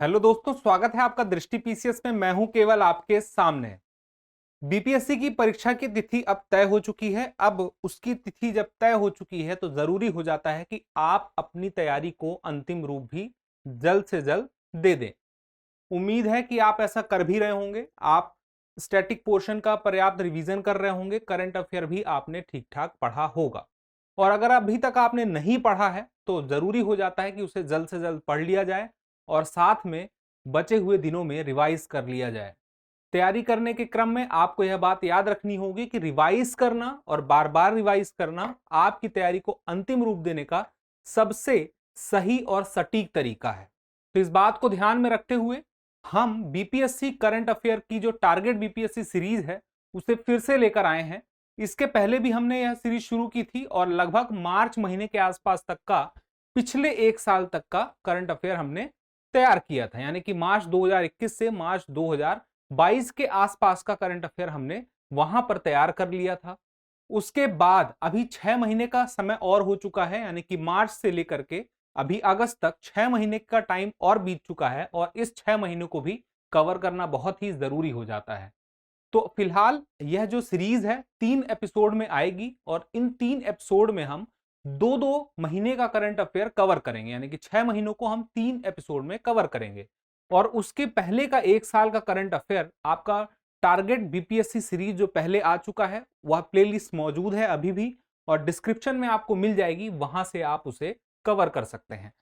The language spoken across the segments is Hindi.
हेलो दोस्तों, स्वागत है आपका दृष्टि पीसीएस में। मैं हूं केवल आपके सामने। बीपीएससी की परीक्षा की तिथि अब तय हो चुकी है। अब उसकी तिथि जब तय हो चुकी है तो जरूरी हो जाता है कि आप अपनी तैयारी को अंतिम रूप भी जल्द से जल्द दे दें। उम्मीद है कि आप ऐसा कर भी रहे होंगे। आप स्टैटिक पोर्शन का पर्याप्त रिवीजन कर रहे होंगे, करंट अफेयर भी आपने ठीक ठाक पढ़ा होगा। और अगर अभी तक आपने नहीं पढ़ा है तो जरूरी हो जाता है कि उसे जल्द से जल्द पढ़ लिया जाए और साथ में बचे हुए दिनों में रिवाइज कर लिया जाए। तैयारी करने के क्रम में आपको यह बात याद रखनी होगी कि रिवाइज करना और बार बार रिवाइज करना आपकी तैयारी को अंतिम रूप देने का सबसे सही और सटीक तरीका है। तो इस बात को ध्यान में रखते हुए हम बीपीएससी करंट अफेयर की जो टारगेट बीपीएससी सीरीज है उसे फिर से लेकर आए हैं। इसके पहले भी हमने यह सीरीज शुरू की थी और लगभग मार्च महीने के आसपास तक का पिछले एक साल तक का करंट अफेयर हमने तैयार किया था, यानी कि मार्च 2021 से मार्च 2022 के आसपास का करंट अफेयर हमने वहां पर तैयार कर लिया था। उसके बाद अभी 6 महीने का समय और हो चुका है, यानी कि मार्च से लेकर के अभी अगस्त तक 6 महीने का टाइम और बीत चुका है और इस 6 महीनों को भी कवर करना बहुत ही जरूरी हो जाता है। तो फिलहाल यह जो सीरीज है 3 एपिसोड में आएगी और इन 3 एपिसोड में हम 2-2 महीने का करंट अफेयर कवर करेंगे, यानी कि 6 महीनों को हम 3 एपिसोड में कवर करेंगे। और उसके पहले का 1 साल का करंट अफेयर आपका टारगेट बीपीएससी सीरीज जो पहले आ चुका है वह प्लेलिस्ट मौजूद है अभी भी और डिस्क्रिप्शन में आपको मिल जाएगी, वहां से आप उसे कवर कर सकते हैं।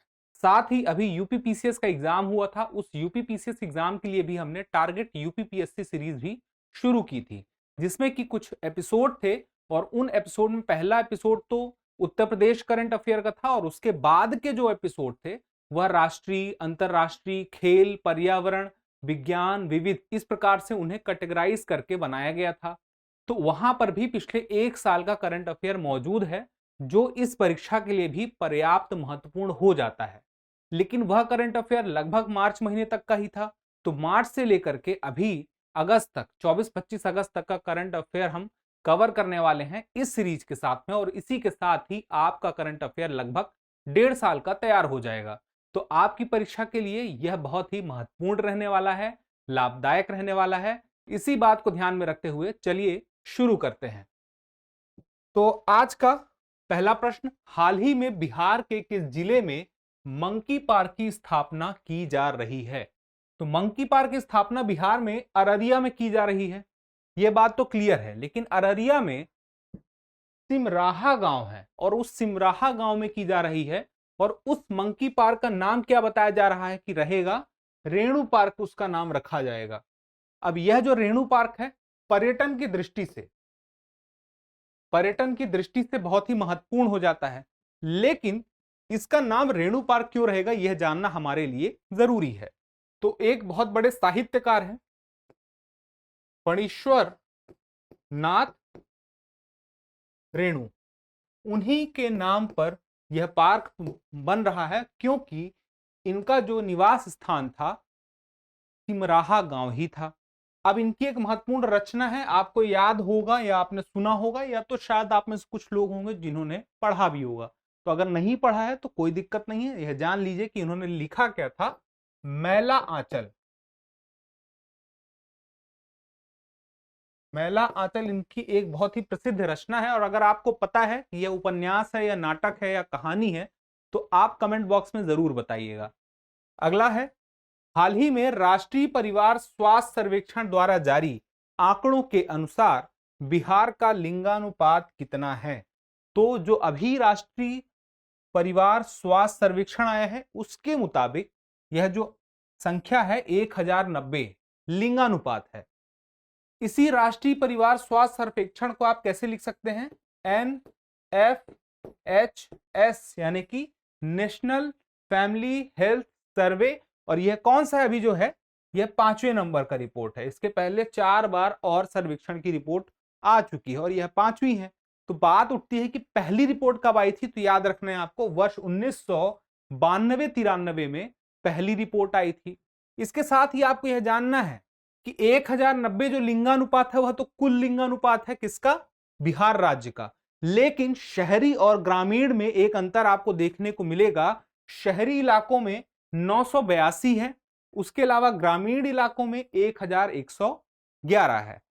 साथ ही अभी यूपीपीसीएस का एग्जाम हुआ था, उस यूपीपीसीएस एग्जाम के लिए भी हमने टारगेट यूपीपीएससी सीरीज भी शुरू की थी, जिसमें कि कुछ एपिसोड थे और उन एपिसोड में पहला एपिसोड तो उत्तर प्रदेश करंट अफेयर का था और उसके बाद के जो एपिसोड थे वह राष्ट्रीय, अंतरराष्ट्रीय, खेल, पर्यावरण, विज्ञान, विविध, इस प्रकार से उन्हें कैटेगराइज करके बनाया गया था। तो वहां पर भी पिछले एक साल का करंट अफेयर मौजूद है जो इस परीक्षा के लिए भी पर्याप्त महत्वपूर्ण हो जाता है। लेकिन वह करंट अफेयर लगभग मार्च महीने तक का ही था। तो मार्च से लेकर के अभी अगस्त तक, 24-25 अगस्त तक का करंट अफेयर हम कवर करने वाले हैं इस सीरीज के साथ में और इसी के साथ ही आपका करंट अफेयर लगभग 1.5 साल का तैयार हो जाएगा। तो आपकी परीक्षा के लिए यह बहुत ही महत्वपूर्ण रहने वाला है, लाभदायक रहने वाला है। इसी बात को ध्यान में रखते हुए चलिए शुरू करते हैं। तो आज का पहला प्रश्न, हाल ही में बिहार के किस जिले में मंकी पार्क की स्थापना की जा रही है? तो मंकी पार्क की स्थापना बिहार में अररिया में की जा रही है, यह बात तो क्लियर है। लेकिन अररिया में सिमराहा गांव है और उस सिमराहा गांव में की जा रही है और उस मंकी पार्क का नाम क्या बताया जा रहा है कि रहेगा? रेणु पार्क उसका नाम रखा जाएगा। अब यह जो रेणु पार्क है पर्यटन की दृष्टि से बहुत ही महत्वपूर्ण हो जाता है, लेकिन इसका नाम रेणु पार्क क्यों रहेगा यह जानना हमारे लिए जरूरी है। तो एक बहुत बड़े साहित्यकार हैं फणीश्वर नाथ रेणु, उन्हीं के नाम पर यह पार्क बन रहा है क्योंकि इनका जो निवास स्थान था सिमराहा गांव ही था। अब इनकी एक महत्वपूर्ण रचना है, आपको याद होगा या आपने सुना होगा या तो शायद आप में से कुछ लोग होंगे जिन्होंने पढ़ा भी होगा। तो अगर नहीं पढ़ा है तो कोई दिक्कत नहीं है, यह जान लीजिए कि इन्होंने लिखा क्या था। मैला आंचल, मैला आंचल इनकी एक बहुत ही प्रसिद्ध रचना है और अगर आपको पता है कि यह उपन्यास है या नाटक है या कहानी है तो आप कमेंट बॉक्स में जरूर बताइएगा। अगला है, हाल ही में राष्ट्रीय परिवार स्वास्थ्य सर्वेक्षण द्वारा जारी आंकड़ों के अनुसार बिहार का लिंगानुपात कितना है? तो जो अभी राष्ट्रीय परिवार स्वास्थ्य सर्वेक्षण आया है उसके मुताबिक यह जो संख्या है 1090 लिंगानुपात है। इसी राष्ट्रीय परिवार स्वास्थ्य सर्वेक्षण को आप कैसे लिख सकते हैं? NFHS, यानी कि नेशनल फैमिली हेल्थ सर्वे। और यह कौन सा अभी जो है यह 5वें नंबर का रिपोर्ट है। इसके पहले 4 बार और सर्वेक्षण की रिपोर्ट आ चुकी है और यह 5वीं है। तो बात उठती है कि पहली रिपोर्ट कब आई थी? तो याद रखना है आपको, वर्ष 1992-93 में पहली रिपोर्ट आई थी। इसके साथ ही आपको यह जानना है कि 1090 जो लिंगानुपात है वह तो कुल लिंगानुपात है किसका? बिहार राज्य का। लेकिन शहरी और ग्रामीण में एक अंतर आपको देखने को मिलेगा। शहरी इलाकों में 982 है उसके अलावा ग्रामीण इलाकों में 1111 है।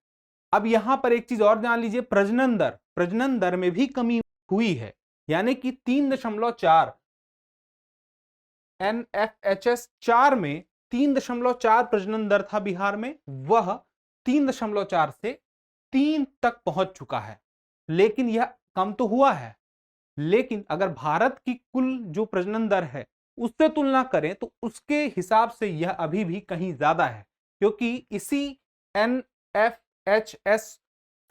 अब यहां पर एक चीज और जान लीजिए, प्रजनन दर में भी कमी हुई है, यानी कि 3.4 NFHS 4 में 3.4 प्रजनन दर था बिहार में, वह 3.4 से 3 तक पहुंच चुका है। लेकिन यह कम तो हुआ है, लेकिन अगर भारत की कुल जो प्रजनन दर है उससे तुलना करें तो उसके हिसाब से यह अभी भी कहीं ज्यादा है, क्योंकि इसी NFHS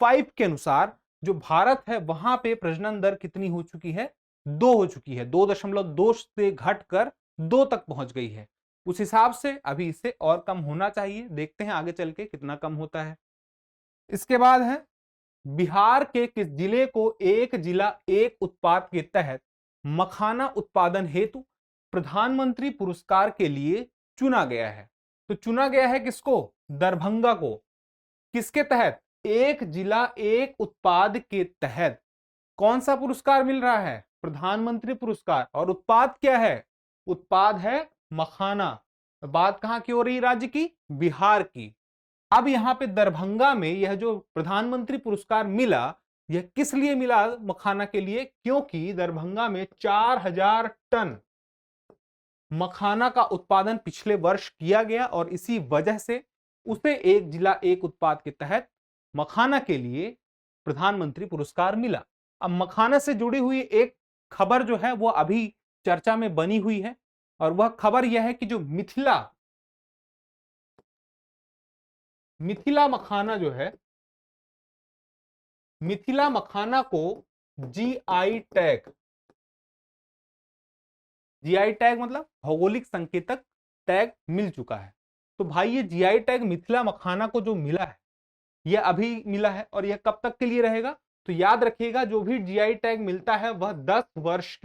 5 के अनुसार जो भारत है वहां पे प्रजनन दर कितनी हो चुकी है, 2 हो चुकी है, 2.2 से घटकर 2 तक पहुंच गई है। उस हिसाब से अभी इससे और कम होना चाहिए, देखते हैं आगे चल के कितना कम होता है। इसके बाद है, बिहार के किस जिले को एक जिला एक उत्पाद के तहत मखाना उत्पादन हेतु प्रधानमंत्री पुरस्कार के लिए चुना गया है? तो चुना गया है किसको? दरभंगा को। किसके तहत? एक जिला एक उत्पाद के तहत। कौन सा पुरस्कार मिल रहा है? प्रधानमंत्री पुरस्कार। और उत्पाद क्या है? उत्पाद है मखाना। बात कहां की हो रही? राज्य की, बिहार की। अब यहां पे दरभंगा में यह जो प्रधानमंत्री पुरस्कार मिला, यह किस लिए मिला? मखाना के लिए, क्योंकि दरभंगा में 4000 टन मखाना का उत्पादन पिछले वर्ष किया गया और इसी वजह से उसे एक जिला एक उत्पाद के तहत मखाना के लिए प्रधानमंत्री पुरस्कार मिला। अब मखाना से जुड़ी हुई एक खबर जो है वो अभी चर्चा में बनी हुई है, और वह खबर यह है कि जो मिथिला मखाना जो है, मिथिला मखाना को जीआई टैग मतलब भौगोलिक संकेतक टैग मिल चुका है। तो भाई ये जीआई टैग मिथिला मखाना को जो मिला है, यह अभी मिला है, और यह कब तक के लिए रहेगा? तो याद रखिएगा, जो भी जीआई टैग मिलता है वह 10 वर्ष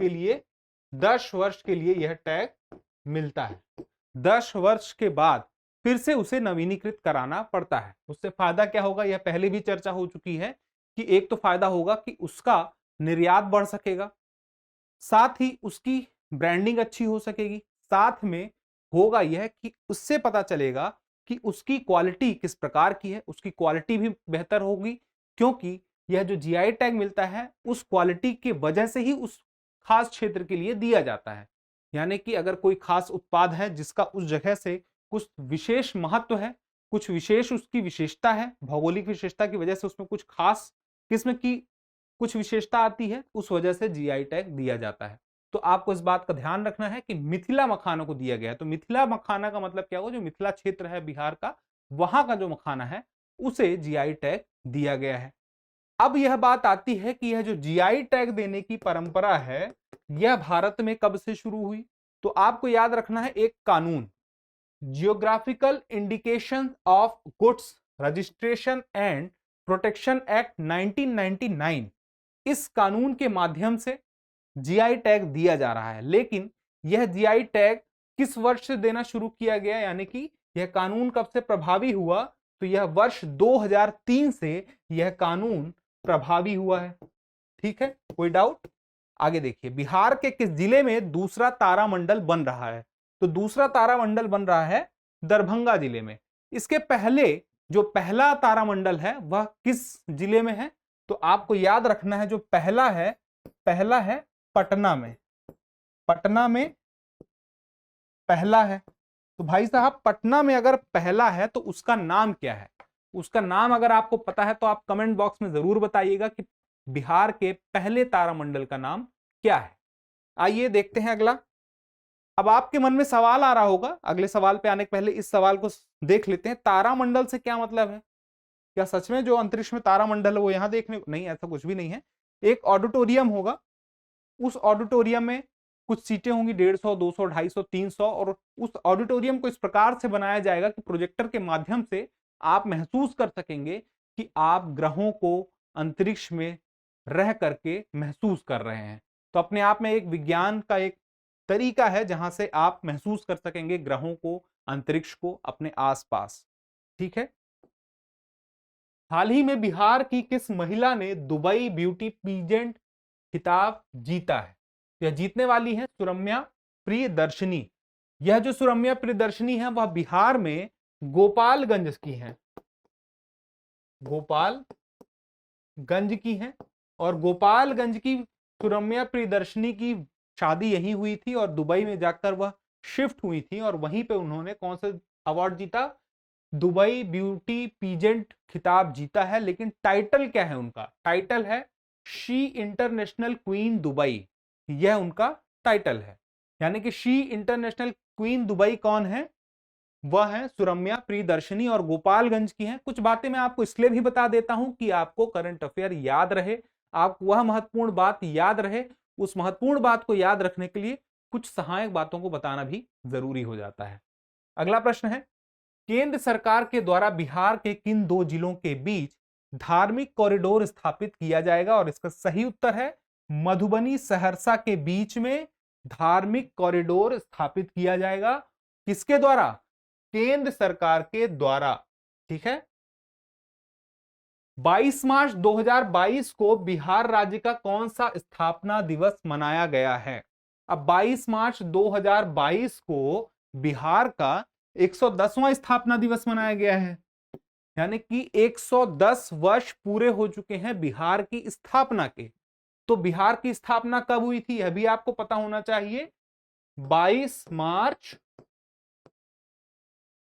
के लिए यह टैग मिलता है। 10 वर्ष के बाद फिर से उसे नवीनीकृत कराना पड़ता है। उससे फायदा क्या होगा? यह पहले भी चर्चा हो चुकी है कि एक तो फायदा होगा कि उसका निर्यात बढ़ सकेगा, साथ ही उसकी ब्रांडिंग अच्छी हो सकेगी, साथ में होगा यह कि उससे पता चलेगा कि उसकी क्वालिटी किस प्रकार की है, उसकी क्वालिटी भी बेहतर होगी, क्योंकि यह जो जीआई टैग मिलता है उस क्वालिटी की वजह से ही उस खास क्षेत्र के लिए दिया जाता है। यानी कि अगर कोई खास उत्पाद है जिसका उस जगह से कुछ विशेष महत्व है, कुछ विशेष उसकी विशेषता है, भौगोलिक विशेषता की वजह से उसमें कुछ खास किस्म की कुछ विशेषता आती है, उस वजह से जीआई टैग दिया जाता है। तो आपको इस बात का ध्यान रखना है कि मिथिला मखाना को दिया गया है। तो मिथिला मखाना का मतलब क्या होगा? जो मिथिला क्षेत्र है बिहार का, वहां का जो मखाना है उसे जीआई टैग दिया गया है। अब यह बात आती है कि यह जो जीआई टैग देने की परंपरा है, यह भारत में कब से शुरू हुई? तो आपको याद रखना है एक कानून, geographical indication of goods registration and protection act 1999। इस कानून के माध्यम से जीआई टैग दिया जा रहा है। लेकिन यह जीआई टैग किस वर्ष से देना शुरू किया गया, यानी कि यह कानून कब से प्रभावी हुआ? तो यह वर्ष 2003 से यह कानून प्रभावी हुआ है। ठीक है, कोई डाउट? आगे देखिए, बिहार के किस जिले में दूसरा तारामंडल बन रहा है? तो दूसरा तारामंडल बन रहा है दरभंगा जिले में। इसके पहले जो पहला तारामंडल है वह किस जिले में है? तो आपको याद रखना है, जो पहला है पटना में। पटना में पहला है। तो भाई साहब, पटना में अगर पहला है तो उसका नाम क्या है? उसका नाम अगर आपको पता है तो आप कमेंट बॉक्स में जरूर बताइएगा कि बिहार के पहले तारामंडल का नाम क्या है। आइए देखते हैं अगला। अब आपके मन में सवाल आ रहा होगा, अगले सवाल पे आने के पहले इस सवाल को देख लेते हैं। तारामंडल से क्या मतलब है? क्या सच में जो अंतरिक्ष में तारामंडल है वो यहां देखने को? नहीं, ऐसा कुछ भी नहीं है। एक ऑडिटोरियम होगा, उस ऑडिटोरियम में कुछ सीटें होंगी, 150, 200, 250, 300, और उस ऑडिटोरियम को इस प्रकार से बनाया जाएगा कि प्रोजेक्टर के माध्यम से आप महसूस कर सकेंगे कि आप ग्रहों को अंतरिक्ष में रह करके महसूस कर रहे हैं। तो अपने आप में एक विज्ञान का एक तरीका है जहां से आप महसूस कर सकेंगे ग्रहों को, अंतरिक्ष को अपने आसपास। ठीक है। हाल ही में बिहार की किस महिला ने दुबई ब्यूटी पीजेंट खिताब जीता है? यह जीतने वाली है सुरम्या प्रियदर्शनी। यह जो सुरम्या प्रियदर्शनी है वह बिहार में गोपालगंज की है, गोपालगंज की है। और गोपालगंज की सुरम्या प्रियदर्शनी की शादी यहीं हुई थी और दुबई में जाकर वह शिफ्ट हुई थी और वहीं पे उन्होंने कौन सा अवार्ड जीता, दुबई ब्यूटी पीजेंट खिताब जीता है। लेकिन टाइटल क्या है उनका, टाइटल है शी इंटरनेशनल क्वीन दुबई, यह उनका टाइटल है। यानी कि शी इंटरनेशनल क्वीन दुबई कौन है, वह है सुरम्या प्रियदर्शनी और गोपालगंज की हैं। कुछ बातें मैं आपको इसलिए भी बता देता हूं कि आपको करंट अफेयर याद रहे, आप वह महत्वपूर्ण बात याद रहे। उस महत्वपूर्ण बात को याद रखने के लिए कुछ सहायक बातों को बताना भी जरूरी हो जाता है। अगला प्रश्न है, केंद्र सरकार के द्वारा बिहार के किन दो जिलों के बीच धार्मिक कॉरिडोर स्थापित किया जाएगा? और इसका सही उत्तर है मधुबनी सहरसा के बीच में धार्मिक कॉरिडोर स्थापित किया जाएगा। किसके द्वारा? केंद्र सरकार के द्वारा। ठीक है। 22 मार्च 2022 को बिहार राज्य का कौन सा स्थापना दिवस मनाया गया है? अब 22 मार्च 2022 को बिहार का 110वां स्थापना दिवस मनाया गया है। यानी कि 110 वर्ष पूरे हो चुके हैं बिहार की स्थापना के। तो बिहार की स्थापना कब हुई थी यह भी आपको पता होना चाहिए। 22 मार्च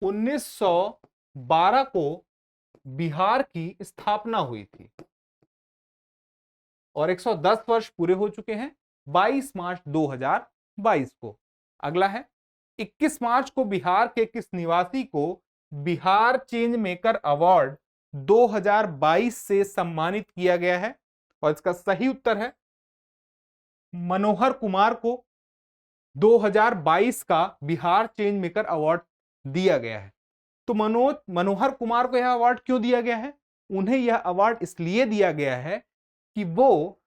1912 को बिहार की स्थापना हुई थी और 110 वर्ष पूरे हो चुके हैं 22 मार्च 2022 को। अगला है, 21 मार्च को बिहार के किस निवासी को बिहार चेंज मेकर अवार्ड 2022 से सम्मानित किया गया है? और इसका सही उत्तर है मनोहर कुमार को 2022 का बिहार चेंज मेकर अवार्ड दिया गया है। तो मनोहर कुमार को यह अवार्ड क्यों दिया गया है? उन्हें यह अवार्ड इसलिए दिया गया है कि वो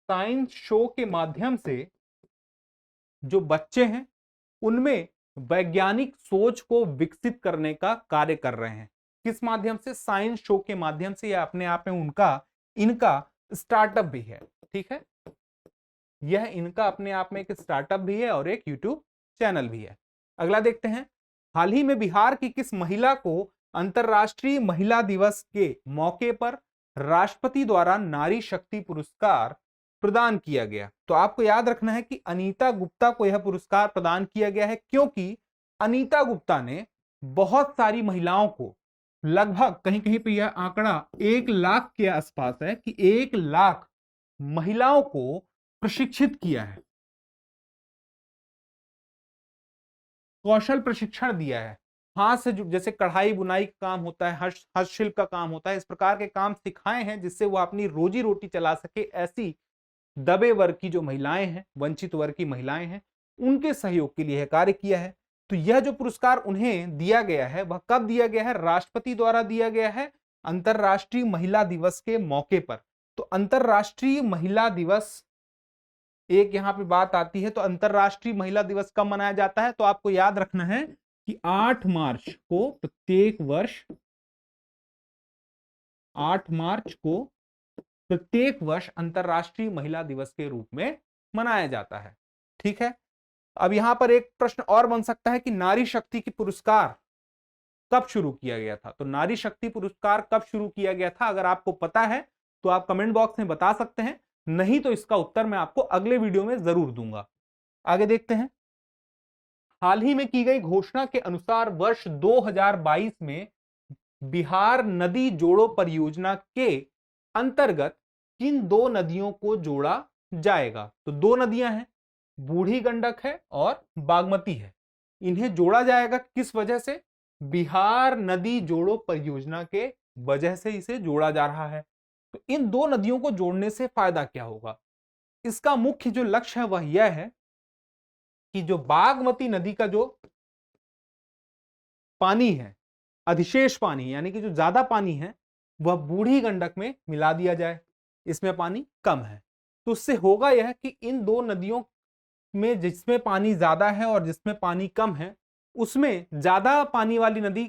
साइंस शो के माध्यम से जो बच्चे हैं उनमें वैज्ञानिक सोच को विकसित करने का कार्य कर रहे हैं। किस माध्यम से? साइंस शो के माध्यम से। यह अपने आप में इनका स्टार्टअप भी है। ठीक है, यह इनका अपने आप में एक स्टार्टअप भी है और एक यूट्यूब चैनल भी है। अगला देखते हैं, हाल ही में बिहार की किस महिला को अंतरराष्ट्रीय महिला दिवस के मौके पर राष्ट्रपति द्वारा नारी शक्ति पुरस्कार प्रदान किया गया? तो आपको याद रखना है कि अनीता गुप्ता को यह पुरस्कार प्रदान किया गया है क्योंकि अनीता गुप्ता ने बहुत सारी महिलाओं को, लगभग कहीं कहीं पे यह आंकड़ा 1 लाख के आसपास है कि 1 लाख महिलाओं को प्रशिक्षित किया है, कौशल प्रशिक्षण दिया है। हाथ से जैसे कढ़ाई बुनाई का काम होता है, हस्तशिल्प का काम होता है, इस प्रकार के काम सिखाए हैं जिससे वो अपनी रोजी रोटी चला सके। ऐसी दबे वर्ग की जो महिलाएं हैं, वंचित वर्ग की महिलाएं हैं, उनके सहयोग के लिए कार्य किया है। तो यह जो पुरस्कार उन्हें दिया गया है वह कब दिया गया है? राष्ट्रपति द्वारा दिया गया है अंतरराष्ट्रीय महिला दिवस के मौके पर। तो अंतरराष्ट्रीय महिला दिवस, एक यहां पे बात आती है, तो अंतरराष्ट्रीय महिला दिवस कब मनाया जाता है? तो आपको याद रखना है कि 8 मार्च को प्रत्येक वर्ष, 8 मार्च को प्रत्येक वर्ष अंतरराष्ट्रीय महिला दिवस के रूप में मनाया जाता है। ठीक है। अब यहां पर एक प्रश्न और बन सकता है कि नारी शक्ति की पुरस्कार कब शुरू किया गया था? तो नारी शक्ति पुरस्कार कब शुरू किया गया था? अगर आपको पता है तो आप कमेंट बॉक्स में बता सकते हैं, नहीं तो इसका उत्तर मैं आपको अगले वीडियो में जरूर दूंगा। आगे देखते हैं, हाल ही में की गई घोषणा के अनुसार वर्ष 2022 में बिहार नदी जोड़ो परियोजना के अंतर्गत किन दो नदियों को जोड़ा जाएगा? तो दो नदियां हैं, बूढ़ी गंडक है और बागमती है। इन्हें जोड़ा जाएगा किस वजह से? बिहार नदी जोड़ो परियोजना के वजह से इसे जोड़ा जा रहा है। तो इन दो नदियों को जोड़ने से फायदा क्या होगा? इसका मुख्य जो लक्ष्य है वह यह है कि जो बागमती नदी का जो पानी है, अधिशेष पानी, यानी कि जो ज्यादा पानी है, वह बूढ़ी गंडक में मिला दिया जाए। इसमें पानी कम है, तो उससे होगा यह कि इन दो नदियों में जिसमें पानी ज्यादा है और जिसमें पानी कम है, उसमें ज्यादा पानी वाली नदी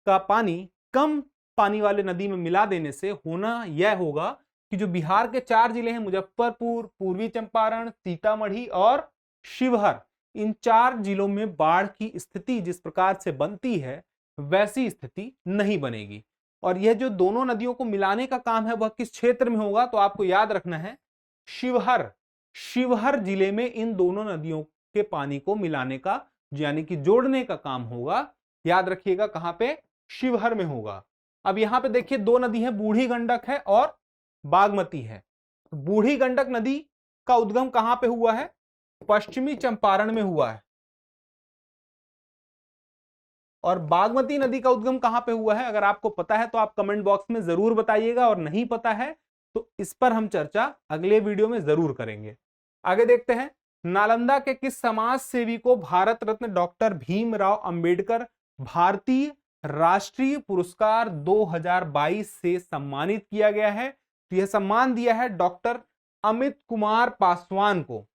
का पानी कम पानी वाले नदी में मिला देने से होना यह होगा कि जो बिहार के 4 जिले हैं, मुजफ्फरपुर, पूर्वी चंपारण, सीतामढ़ी और शिवहर, इन 4 जिलों में बाढ़ की स्थिति जिस प्रकार से बनती है वैसी स्थिति नहीं बनेगी। और यह जो दोनों नदियों को मिलाने का काम है वह किस क्षेत्र में होगा, तो आपको याद रखना है शिवहर, शिवहर जिले में इन दोनों नदियों के पानी को मिलाने का यानी कि जोड़ने का काम होगा। याद रखिएगा कहां पे, शिवहर में होगा। अब यहां पे देखिए 2 नदी है, बूढ़ी गंडक है और बागमती है। बूढ़ी गंडक नदी का उद्गम कहां पे हुआ है, पश्चिमी चंपारण में हुआ है। और बागमती नदी का उद्गम कहां पे हुआ है, अगर आपको पता है तो आप कमेंट बॉक्स में जरूर बताइएगा, और नहीं पता है तो इस पर हम चर्चा अगले वीडियो में जरूर करेंगे। आगे देखते हैं, नालंदा के किस समाज सेवी को भारत रत्न डॉक्टर भीमराव अंबेडकर भारतीय राष्ट्रीय पुरस्कार 2022 से सम्मानित किया गया है? तो यह सम्मान दिया है डॉक्टर अमित कुमार पासवान को।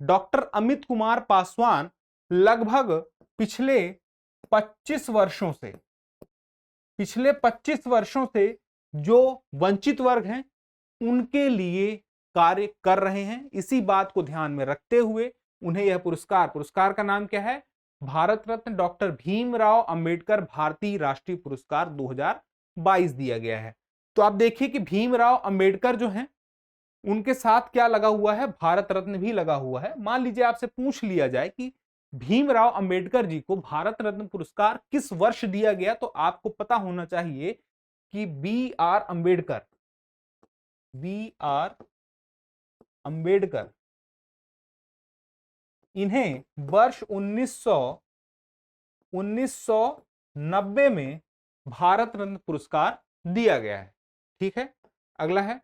डॉक्टर अमित कुमार पासवान लगभग पिछले 25 वर्षों से जो वंचित वर्ग हैं उनके लिए कार्य कर रहे हैं। इसी बात को ध्यान में रखते हुए उन्हें यह पुरस्कार का नाम क्या है, भारत रत्न डॉक्टर भीमराव अंबेडकर भारतीय राष्ट्रीय पुरस्कार 2022 दिया गया है। तो आप देखिए कि भीमराव अंबेडकर जो हैं उनके साथ क्या लगा हुआ है, भारत रत्न भी लगा हुआ है। मान लीजिए आपसे पूछ लिया जाए कि भीमराव अंबेडकर जी को भारत रत्न पुरस्कार किस वर्ष दिया गया, तो आपको पता होना चाहिए कि बी आर अंबेडकर इन्हें वर्ष 1990 में भारत रत्न पुरस्कार दिया गया है। ठीक है, अगला है,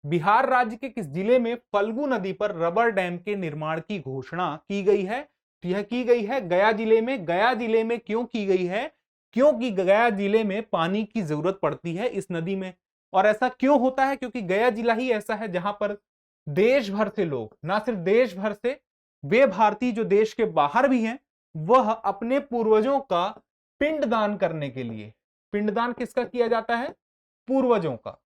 बिहार राज्य के किस जिले में फल्गु नदी पर रबर डैम के निर्माण की घोषणा की गई है? तो यह की गई है गया जिले में। गया जिले में क्यों की गई है, क्योंकि गया जिले में पानी की जरूरत पड़ती है इस नदी में। और ऐसा क्यों होता है, क्योंकि गया जिला ही ऐसा है जहां पर देश भर से लोग, ना सिर्फ देश भर से, वे भारतीय जो देश के बाहर भी हैं वह अपने पूर्वजों का पिंडदान करने के लिए, पिंडदान किसका किया जाता है, पूर्वजों का,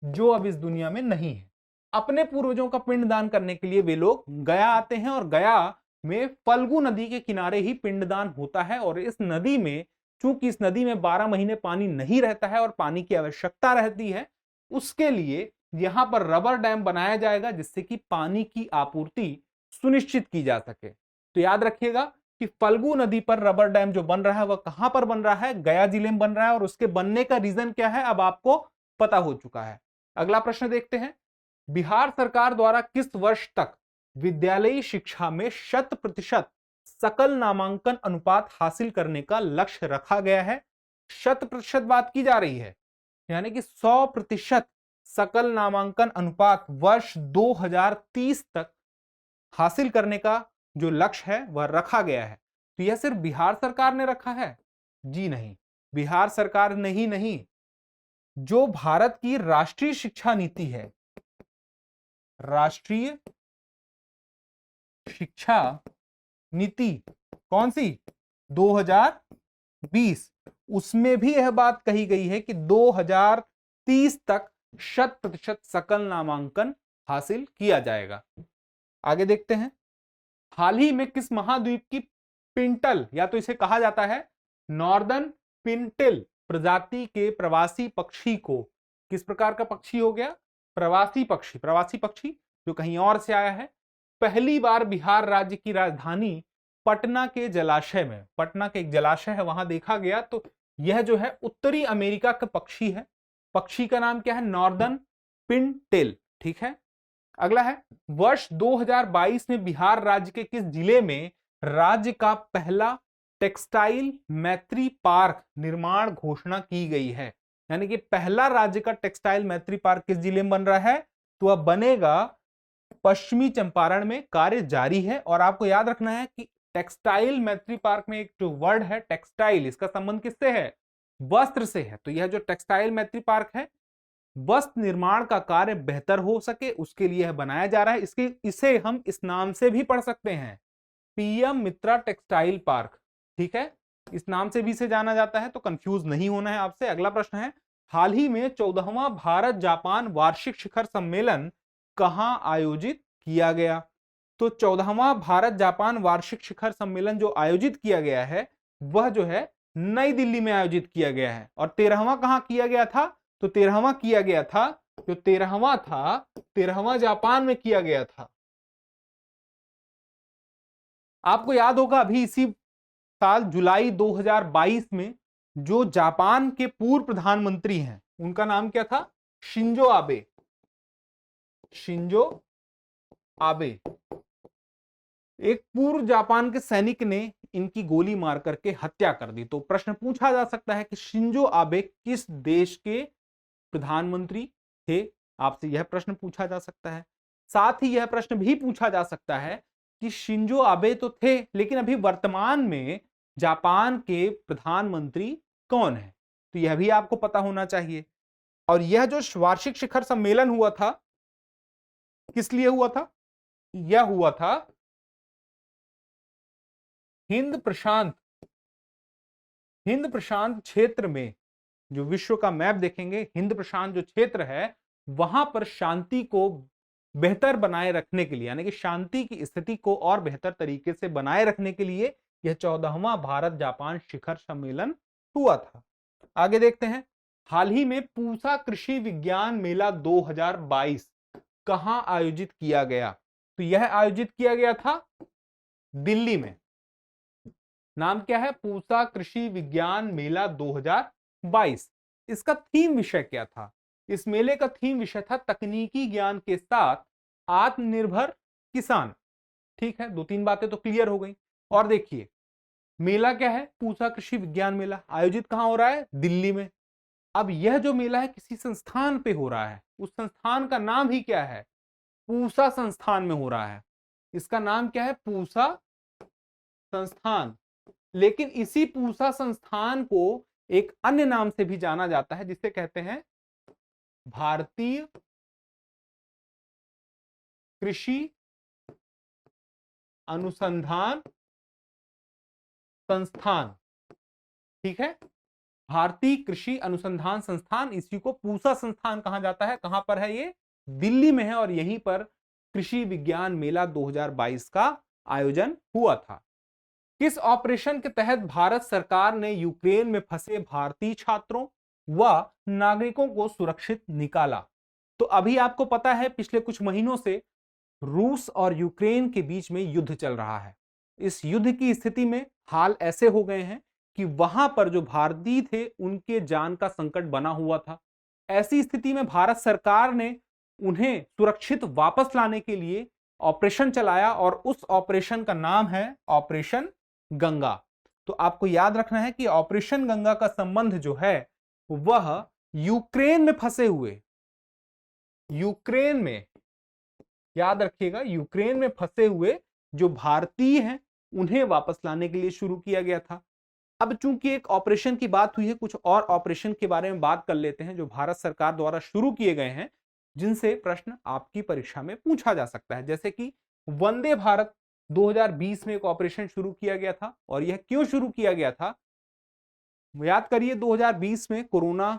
जो अब इस दुनिया में नहीं है, अपने पूर्वजों का पिंडदान करने के लिए वे लोग गया आते हैं। और गया में फल्गु नदी के किनारे ही पिंडदान होता है। और इस नदी में, चूंकि इस नदी में 12 महीने पानी नहीं रहता है और पानी की आवश्यकता रहती है, उसके लिए यहां पर रबर डैम बनाया जाएगा जिससे कि पानी की आपूर्ति सुनिश्चित की जा सके। तो याद रखिएगा कि फल्गु नदी पर रबर डैम जो बन रहा है वह कहां पर बन रहा है, गया जिले में बन रहा है। और उसके बनने का रीजन क्या है अब आपको पता हो चुका है। अगला प्रश्न देखते हैं, बिहार सरकार द्वारा किस वर्ष तक विद्यालयी शिक्षा में 100% सकल नामांकन अनुपात हासिल करने का लक्ष्य रखा गया है? 100% बात की जा रही है, यानी कि 100% सकल नामांकन अनुपात वर्ष 2030 तक हासिल करने का जो लक्ष्य है वह रखा गया है। तो यह सिर्फ बिहार सरकार ने रखा है? जी नहीं, बिहार सरकार ने ही नहीं, जो भारत की राष्ट्रीय शिक्षा नीति है, राष्ट्रीय शिक्षा नीति कौन सी, 2020, उसमें भी यह बात कही गई है कि 2030 तक 100% सकल नामांकन हासिल किया जाएगा। आगे देखते हैं, हाल ही में किस महाद्वीप की पिंटल, या तो इसे कहा जाता है नॉर्दर्न पिंटल प्रजाति के प्रवासी पक्षी को, किस प्रकार का पक्षी हो गया, प्रवासी पक्षी जो कहीं और से आया है, पहली बार बिहार राज्य की राजधानी पटना के जलाशय में, पटना के एक जलाशय है वहां देखा गया। तो यह जो है उत्तरी अमेरिका का पक्षी है, पक्षी का नाम क्या है, नॉर्दर्न पिनटेल। ठीक है, अगला है, वर्ष 2022 में बिहार राज्य के किस जिले में राज्य का पहला टेक्सटाइल मैत्री पार्क निर्माण घोषणा की गई है? यानी कि पहला राज्य का टेक्सटाइल मैत्री पार्क किस जिले में बन रहा है, तो वह बनेगा पश्चिमी चंपारण में। कार्य जारी है। और आपको याद रखना है कि टेक्सटाइल मैत्री पार्क में एक जो वर्ड है टेक्सटाइल, इसका संबंध किससे है, वस्त्र से है। तो यह जो टेक्सटाइल मैत्री पार्क है, वस्त्र निर्माण का कार्य बेहतर हो सके उसके लिए बनाया जा रहा है। इसे हम इस नाम से भी पढ़ सकते हैं, पीएम मित्रा टेक्सटाइल पार्क। ठीक है, इस नाम से भी इसे जाना जाता है, तो कंफ्यूज नहीं होना है आपसे। अगला प्रश्न है, हाल ही में 14वां भारत जापान वार्षिक शिखर सम्मेलन कहां आयोजित किया गया? तो 14वां भारत जापान वार्षिक शिखर सम्मेलन जो आयोजित किया गया है वह जो है नई दिल्ली में आयोजित किया गया है। और 13वां कहां किया गया था? तो 13वां किया गया था, जो 13वां था 13वां जापान में किया गया था। आपको याद होगा अभी इसी साल जुलाई 2022 में जो जापान के पूर्व प्रधानमंत्री हैं उनका नाम क्या था? Shinzo Abe. शिंजो आबे, एक पूर्व जापान के सैनिक ने इनकी गोली मार करके हत्या कर दी। तो प्रश्न पूछा जा सकता है कि शिंजो आबे किस देश के प्रधानमंत्री थे? आपसे यह प्रश्न पूछा जा सकता है। साथ ही यह प्रश्न भी पूछा जा सकता है कि शिंजो आबे तो थे, लेकिन अभी वर्तमान में जापान के प्रधानमंत्री कौन है? तो यह भी आपको पता होना चाहिए। और यह जो वार्षिक शिखर सम्मेलन हुआ था, किस लिए हुआ था? यह हुआ था हिंद प्रशांत क्षेत्र में, जो विश्व का मैप देखेंगे, हिंद प्रशांत जो क्षेत्र है वहां पर शांति को बेहतर बनाए रखने के लिए, यानी कि शांति की स्थिति को और बेहतर तरीके से बनाए रखने के लिए यह 14वां भारत जापान शिखर सम्मेलन हुआ था। आगे देखते हैं, हाल ही में पूसा कृषि विज्ञान मेला 2022 कहां आयोजित किया गया? तो यह आयोजित किया गया था दिल्ली में। नाम क्या है? पूसा कृषि विज्ञान मेला 2022। इसका थीम विषय क्या था? इस मेले का थीम विषय था तकनीकी ज्ञान के साथ आत्मनिर्भर किसान। ठीक है, 2-3 बातें तो क्लियर हो गई। और देखिए मेला क्या है? पूसा कृषि विज्ञान मेला आयोजित कहां हो रहा है? दिल्ली में। अब यह जो मेला है किसी संस्थान पे हो रहा है, उस संस्थान का नाम ही क्या है? पूसा संस्थान में हो रहा है। इसका नाम क्या है? पूसा संस्थान। लेकिन इसी पूसा संस्थान को एक अन्य नाम से भी जाना जाता है जिसे कहते हैं भारतीय कृषि अनुसंधान संस्थान। ठीक है, भारतीय कृषि अनुसंधान संस्थान, इसी को पूसा संस्थान कहा जाता है। कहां पर है ये? दिल्ली में है। और यहीं पर कृषि विज्ञान मेला 2022 का आयोजन हुआ था। किस ऑपरेशन के तहत भारत सरकार ने यूक्रेन में फंसे भारतीय छात्रों व नागरिकों को सुरक्षित निकाला? तो अभी आपको पता है पिछले कुछ महीनों से रूस और यूक्रेन के बीच में युद्ध चल रहा है। इस युद्ध की स्थिति में हाल ऐसे हो गए हैं कि वहां पर जो भारतीय थे उनके जान का संकट बना हुआ था। ऐसी स्थिति में भारत सरकार ने उन्हें सुरक्षित वापस लाने के लिए ऑपरेशन चलाया और उस ऑपरेशन का नाम है ऑपरेशन गंगा। तो आपको याद रखना है कि ऑपरेशन गंगा का संबंध जो है वह यूक्रेन में फंसे हुए, यूक्रेन में, याद रखिएगा, यूक्रेन में फंसे हुए जो भारतीय हैं उन्हें वापस लाने के लिए शुरू किया गया था। अब चूंकि एक ऑपरेशन की बात हुई है, कुछ और ऑपरेशन के बारे में बात कर लेते हैं जो भारत सरकार द्वारा शुरू किए गए हैं, जिनसे प्रश्न आपकी परीक्षा में पूछा जा सकता है। जैसे कि वंदे भारत 2020 में एक ऑपरेशन शुरू किया गया था। और यह क्यों शुरू किया गया था? याद करिए 2020 में कोरोना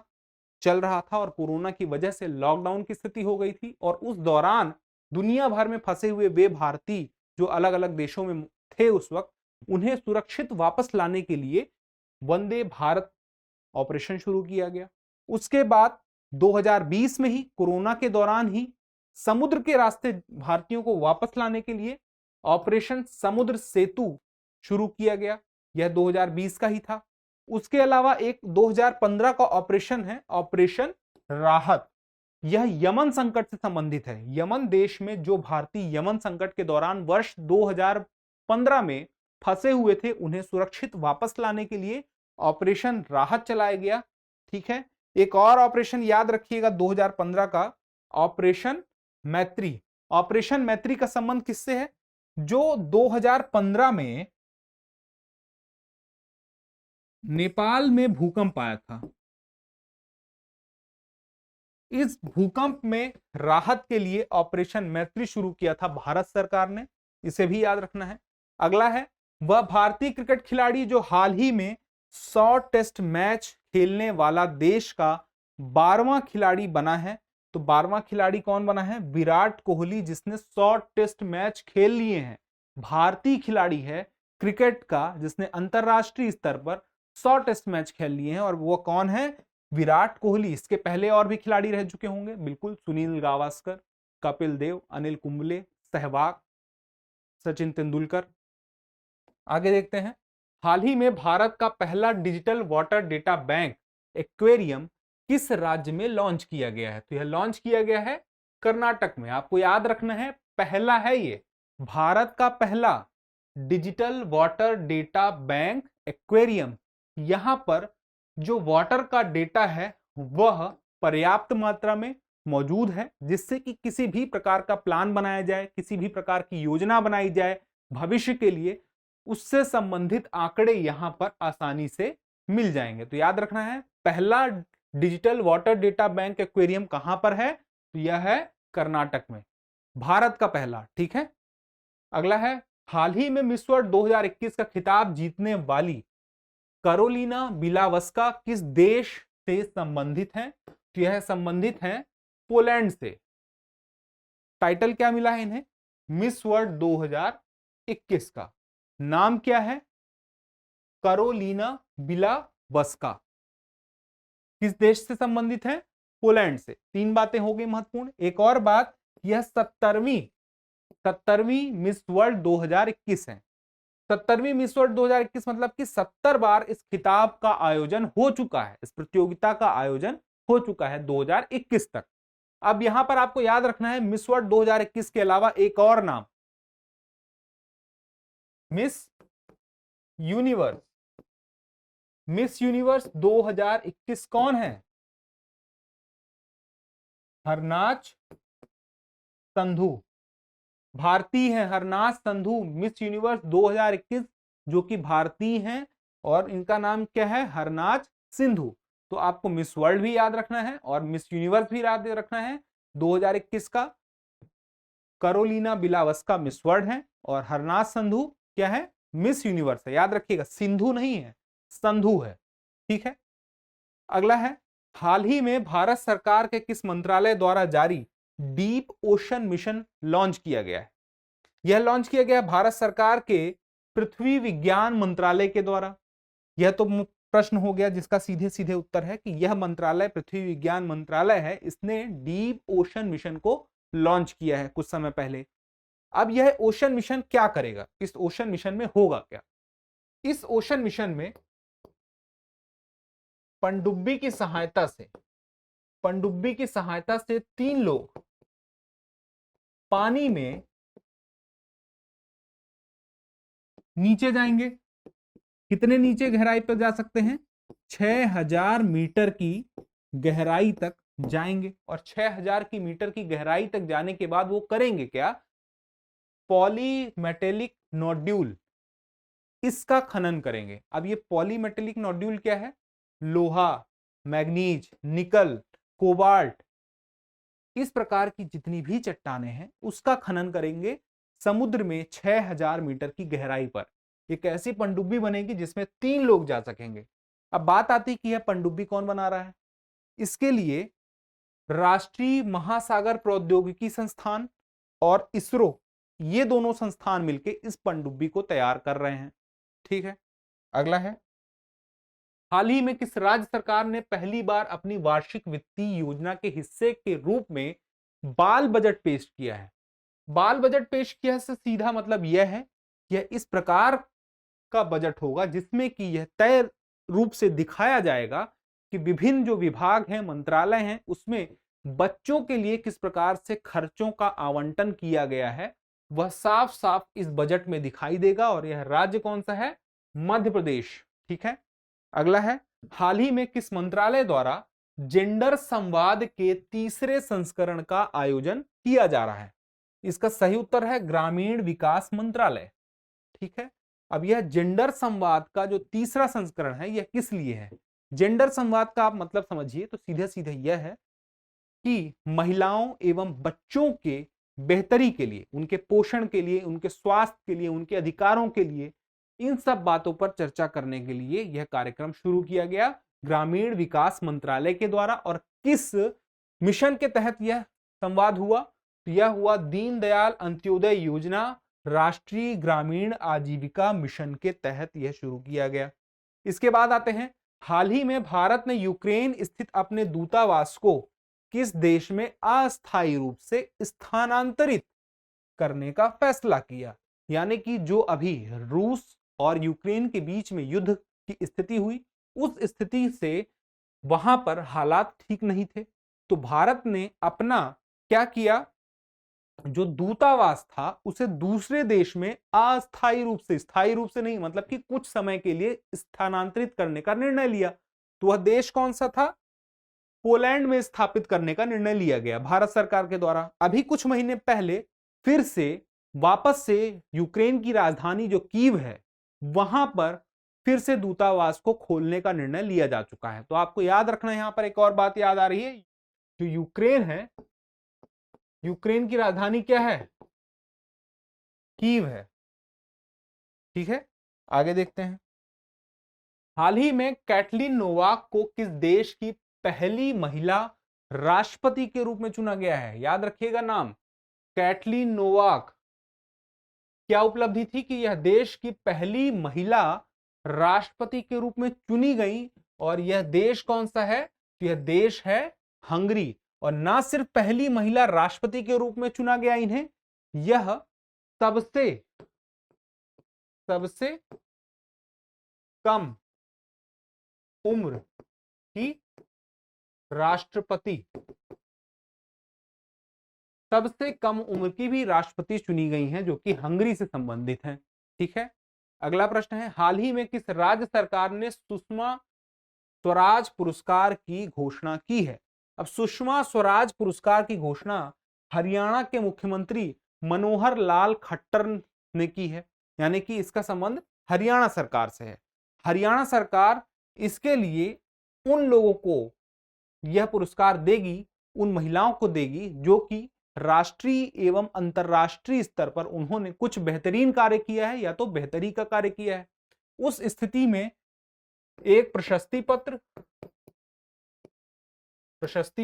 चल रहा था और कोरोना की वजह से लॉकडाउन की स्थिति हो गई थी। और उस दौरान दुनिया भर में फंसे हुए वे भारतीय जो अलग अलग देशों में थे उस वक्त, उन्हें सुरक्षित वापस लाने के लिए वंदे भारत ऑपरेशन शुरू किया गया। उसके बाद 2020 में ही कोरोना के दौरान ही समुद्र के रास्ते भारतीयों को वापस लाने के लिए ऑपरेशन समुद्र सेतु शुरू किया गया। यह 2020 का ही था। उसके अलावा एक 2015 का ऑपरेशन है, ऑपरेशन राहत। यह यमन संकट से संबंधित है। यमन देश में जो भारतीय यमन संकट के दौरान वर्ष 2015 में फंसे हुए थे उन्हें सुरक्षित वापस लाने के लिए ऑपरेशन राहत चलाया गया। ठीक है, एक और ऑपरेशन याद रखिएगा 2015 का, ऑपरेशन मैत्री। ऑपरेशन मैत्री का संबंध किससे है? जो 2015 में नेपाल में भूकंप आया था, इस भूकंप में राहत के लिए ऑपरेशन मैत्री शुरू किया था भारत सरकार ने। इसे भी याद रखना है। अगला है वह भारतीय क्रिकेट खिलाड़ी जो हाल ही में 100 टेस्ट मैच खेलने वाला देश का 12वां खिलाड़ी बना है। तो 12वां खिलाड़ी कौन बना है? विराट कोहली, जिसने 100 टेस्ट मैच खेल लिए हैं। भारतीय खिलाड़ी है क्रिकेट का जिसने अंतरराष्ट्रीय स्तर पर 100 टेस्ट मैच खेल लिए हैं, और वो कौन है? विराट कोहली। इसके पहले और भी खिलाड़ी रह चुके होंगे, बिल्कुल, सुनील गावस्कर, कपिल देव, अनिल कुंबले, सहवाग, सचिन तेंदुलकर। आगे देखते हैं। हाल ही में भारत का पहला digital water data bank aquarium किस राज्य में लॉन्च किया गया है? तो यह लॉन्च किया गया है कर्नाटक में। आपको याद रखना है, पहला है ये, भारत का पहला digital water data bank aquarium. यहां पर जो वाटर का डेटा है वह पर्याप्त मात्रा में मौजूद है, जिससे कि किसी भी प्रकार का प्लान बनाया जाए, किसी भी प्रकार की योजना बनाई जाए भविष्य के लिए, उससे संबंधित आंकड़े यहां पर आसानी से मिल जाएंगे। तो याद रखना है, पहला digital water data bank aquarium कहां पर है? तो यह है कर्नाटक में, भारत का पहला। ठीक है, अगला है, हाल ही में मिस वर्ल्ड 2021 का खिताब जीतने वाली कैरोलिना बिलावस्का किस देश से संबंधित है? तो यह संबंधित है पोलैंड से। टाइटल क्या मिला है इन्हें? मिस वर्ल्ड 2021 का नाम क्या है? Carolina Bielawska. किस देश से संबंधित है? पोलैंड से। 3 बातें हो गई महत्वपूर्ण। एक और बात, यह 70वीं मिस वर्ल्ड 2021 है। 70वीं मिस वर्ल्ड 2021 मतलब कि 70 बार इस खिताब का आयोजन हो चुका है, इस प्रतियोगिता का आयोजन हो चुका है 2021 तक। अब यहां पर आपको याद रखना है, मिस वर्ल्ड 2021 के अलावा एक और नाम, मिस यूनिवर्स। मिस यूनिवर्स 2021 कौन है? हरनाज संधू, भारतीय है हरनाज संधू, मिस यूनिवर्स 2021 जो कि भारतीय हैं, और इनका नाम क्या है? हरनाज सिंधु। तो आपको मिस वर्ल्ड भी याद रखना है और मिस यूनिवर्स भी याद रखना है। 2021 का कैरोलिना बिलावस्का मिस वर्ल्ड है, और हरनाज संधू क्या है? मिस यूनिवर्स है। याद रखिएगा, सिंधु नहीं है, संधू है। ठीक है, अगला है, हाल ही में भारत सरकार के किस मंत्रालय द्वारा जारी डीप ओशन मिशन लॉन्च किया गया है? यह लॉन्च किया गया भारत सरकार के पृथ्वी विज्ञान मंत्रालय के द्वारा। यह तो प्रश्न हो गया जिसका सीधे सीधे उत्तर है कि यह मंत्रालय पृथ्वी विज्ञान मंत्रालय है, इसने डीप ओशन मिशन को लॉन्च किया है कुछ समय पहले। अब यह ओशन मिशन क्या करेगा? इस ओशन मिशन में होगा क्या? इस ओशन मिशन में पनडुब्बी की सहायता से 3 लोग पानी में नीचे जाएंगे। कितने नीचे गहराई पर जा सकते हैं? 6000 मीटर की गहराई तक जाएंगे, और 6000 की मीटर की गहराई तक जाने के बाद वो करेंगे क्या? पॉलीमेटेलिक नोड्यूल, इसका खनन करेंगे। अब ये पॉलीमेटेलिक नोड्यूल क्या है? लोहा, मैग्नीज, निकल, कोबाल्ट, इस प्रकार की जितनी भी चट्टानें हैं उसका खनन करेंगे समुद्र में 6000 मीटर की गहराई पर। एक ऐसी पनडुब्बी बनेगी जिसमें 3 लोग जा सकेंगे। अब बात आती है कि यह पनडुब्बी कौन बना रहा है? इसके लिए राष्ट्रीय महासागर प्रौद्योगिकी संस्थान और इसरो, ये दोनों संस्थान मिलकर इस पनडुब्बी को तैयार कर रहे हैं। ठीक है, अगला है, हाल ही में किस राज्य सरकार ने पहली बार अपनी वार्षिक वित्तीय योजना के हिस्से के रूप में बाल बजट पेश किया है? बाल बजट पेश किया से सीधा मतलब यह है, यह इस प्रकार का बजट होगा जिसमें कि यह तय रूप से दिखाया जाएगा कि विभिन्न जो विभाग हैं, मंत्रालय हैं, उसमें बच्चों के लिए किस प्रकार से खर्चों का आवंटन किया गया है, वह साफ साफ इस बजट में दिखाई देगा। और यह राज्य कौन सा है? मध्य प्रदेश। ठीक है, अगला है, हाल ही में किस मंत्रालय द्वारा जेंडर संवाद के 3रे संस्करण का आयोजन किया जा रहा है? इसका सही उत्तर है ग्रामीण विकास मंत्रालय। ठीक है, अब यह जेंडर संवाद का जो 3रा संस्करण है यह किस लिए है? जेंडर संवाद का आप मतलब समझिए तो सीधे सीधे यह है कि महिलाओं एवं बच्चों के बेहतरी के लिए, उनके पोषण के लिए, उनके स्वास्थ्य के लिए, उनके अधिकारों के लिए, इन सब बातों पर चर्चा करने के लिए यह कार्यक्रम शुरू किया गया ग्रामीण विकास मंत्रालय के द्वारा। और किस मिशन के तहत यह संवाद हुआ, तो यह हुआ दीनदयाल अंत्योदय योजना राष्ट्रीय ग्रामीण आजीविका मिशन के तहत यह शुरू किया गया। इसके बाद आते हैं, हाल ही में भारत ने यूक्रेन स्थित अपने दूतावास को किस देश में अस्थायी रूप से स्थानांतरित करने का फैसला किया। यानी कि जो अभी रूस और यूक्रेन के बीच में युद्ध की स्थिति हुई, उस स्थिति से वहां पर हालात ठीक नहीं थे, तो भारत ने अपना क्या किया, जो दूतावास था उसे दूसरे देश में अस्थायी रूप से, स्थायी रूप से नहीं, मतलब कि कुछ समय के लिए स्थानांतरित करने का निर्णय लिया। तो वह देश कौन सा था? पोलैंड में स्थापित करने का निर्णय लिया गया भारत सरकार के द्वारा। अभी कुछ महीने पहले फिर से वापस से यूक्रेन की राजधानी जो कीव है, वहां पर फिर से दूतावास को खोलने का निर्णय लिया जा चुका है। तो आपको याद रखना, यहां पर एक और बात याद आ रही है, जो यूक्रेन है, यूक्रेन की राजधानी क्या है? कीव है। ठीक है, आगे देखते हैं। हाल ही में कैटलिन नोवाक को किस देश की पहली महिला राष्ट्रपति के रूप में चुना गया है? याद रखिएगा नाम, कैटलिन नोवाक। क्या उपलब्धि थी कि यह देश की पहली महिला राष्ट्रपति के रूप में चुनी गई, और यह देश कौन सा है? तो यह देश है हंगरी। और ना सिर्फ पहली महिला राष्ट्रपति के रूप में चुना गया इन्हें, यह सबसे कम उम्र की राष्ट्रपति, सबसे कम उम्र की भी राष्ट्रपति चुनी गई हैं, जो कि हंगरी से संबंधित हैं। ठीक है, अगला प्रश्न है, हाल ही में किस राज्य सरकार ने सुषमा स्वराज पुरस्कार की घोषणा की है? अब सुषमा स्वराज पुरस्कार की घोषणा हरियाणा के मुख्यमंत्री मनोहर लाल खट्टर ने की है। यानी कि इसका संबंध हरियाणा सरकार से है। हरियाणा सरकार इसके लिए उन लोगों को यह पुरस्कार देगी, उन महिलाओं को देगी जो कि राष्ट्रीय एवं अंतरराष्ट्रीय स्तर पर उन्होंने कुछ बेहतरीन कार्य किया है या तो बेहतरी का कार्य किया है। उस स्थिति में एक प्रशस्ति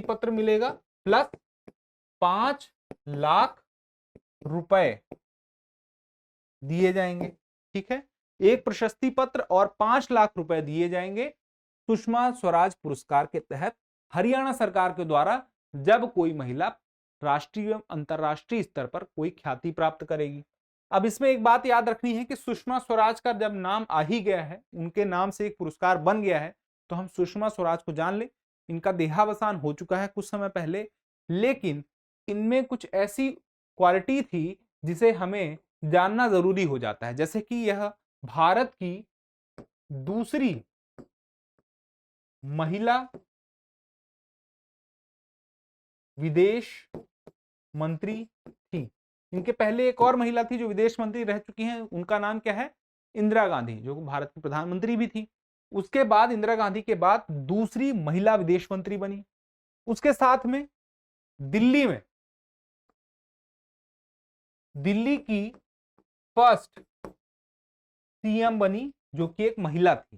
पत्र मिलेगा प्लस 5 लाख रुपए दिए जाएंगे। ठीक है, एक प्रशस्ति पत्र और 5 लाख रुपए दिए जाएंगे सुषमा स्वराज पुरस्कार के तहत हरियाणा सरकार के द्वारा, जब कोई महिला राष्ट्रीय एवं अंतरराष्ट्रीय स्तर पर कोई ख्याति प्राप्त करेगी। अब इसमें एक बात याद रखनी है कि सुषमा स्वराज का जब नाम आ ही गया है, उनके नाम से एक पुरस्कार बन गया है, तो हम सुषमा स्वराज को जान ले। इनका देहावसान हो चुका है कुछ समय पहले, लेकिन इनमें कुछ ऐसी क्वालिटी थी जिसे हमें जानना जरूरी हो जाता है। जैसे कि यह भारत की दूसरी महिला विदेश मंत्री थी। इनके पहले एक और महिला थी जो विदेश मंत्री रह चुकी हैं, उनका नाम क्या है? इंदिरा गांधी, जो भारत की प्रधानमंत्री भी थी। उसके बाद इंदिरा गांधी के बाद दूसरी महिला विदेश मंत्री बनी। उसके साथ में दिल्ली की फर्स्ट सीएम बनी, जो कि एक महिला थी।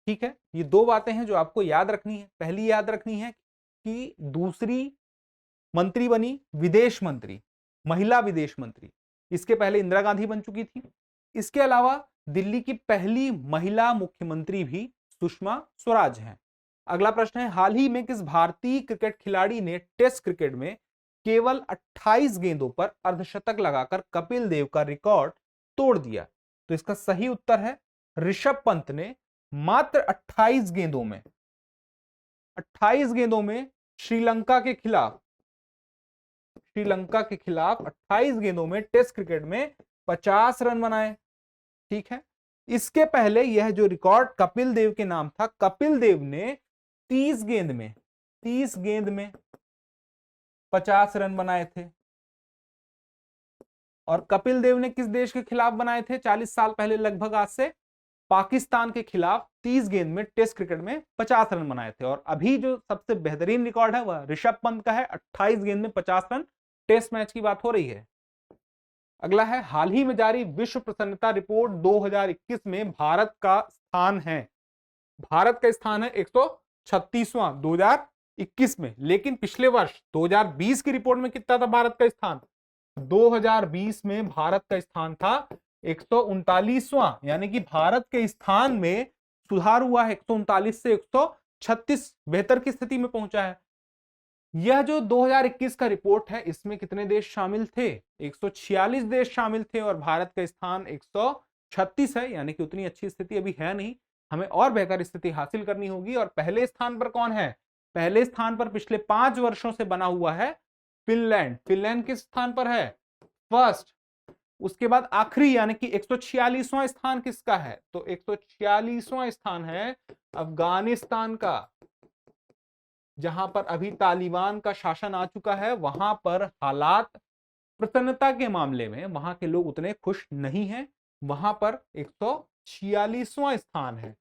ठीक है, ये दो बातें हैं जो आपको याद रखनी है। पहली याद रखनी है कि दूसरी मंत्री बनी विदेश मंत्री, महिला विदेश मंत्री। इसके पहले इंदिरा गांधी बन चुकी थी। इसके अलावा दिल्ली की पहली महिला मुख्यमंत्री भी सुषमा स्वराज हैं। अगला प्रश्न है, हाल ही में किस भारतीय क्रिकेट खिलाड़ी ने टेस्ट क्रिकेट में केवल 28 गेंदों पर अर्धशतक लगाकर कपिल देव का रिकॉर्ड तोड़ दिया? तो इसका सही उत्तर है ऋषभ पंत ने मात्र 28 गेंदों में श्रीलंका के खिलाफ 28 गेंदों में टेस्ट क्रिकेट में 50 रन बनाए। ठीक है, इसके पहले यह जो रिकॉर्ड कपिल देव के नाम था, कपिल देव ने 30 गेंद में 50 रन बनाए थे। और कपिल देव ने किस देश के खिलाफ बनाए थे 40 साल पहले लगभग आज से? पाकिस्तान के खिलाफ 30 गेंद में टेस्ट क्रिकेट में 50 रन बनाए थे। और अभी जो सबसे बेहतरीन रिकॉर्ड है वह ऋषभ पंत का है, 28 गेंद में 50 रन। टेस्ट मैच की बात हो रही है। अगला है, हाल ही में जारी विश्व प्रसन्नता रिपोर्ट 2021 में भारत का स्थान है 136वां। 21 में। लेकिन पिछले वर्ष 2020 की रिपोर्ट में कितना था भारत का स्थान? 2020 में भारत का स्थान था 139वां, यानी कि भारत के स्थान में सुधार हुआ है, 139 से 136 बेहतर की स्थिति में पहुंचा है। यह जो 2021 का रिपोर्ट है, इसमें कितने देश शामिल थे? 146 देश शामिल थे और भारत का स्थान 136 है, यानी कि उतनी अच्छी स्थिति अभी है नहीं, हमें और बेहतर स्थिति हासिल करनी होगी। और पहले स्थान पर कौन है? पहले स्थान पर पिछले 5 वर्षों से बना हुआ है फिनलैंड। फिनलैंड किस स्थान पर है? फर्स्ट। उसके बाद आखिरी यानी कि 146वां स्थान किसका है? तो 146वां स्थान है अफगानिस्तान का, जहां पर अभी तालिबान का शासन आ चुका है। वहां पर हालात प्रसन्नता के मामले में वहां के लोग उतने खुश नहीं हैं। वहां पर 146वां स्थान है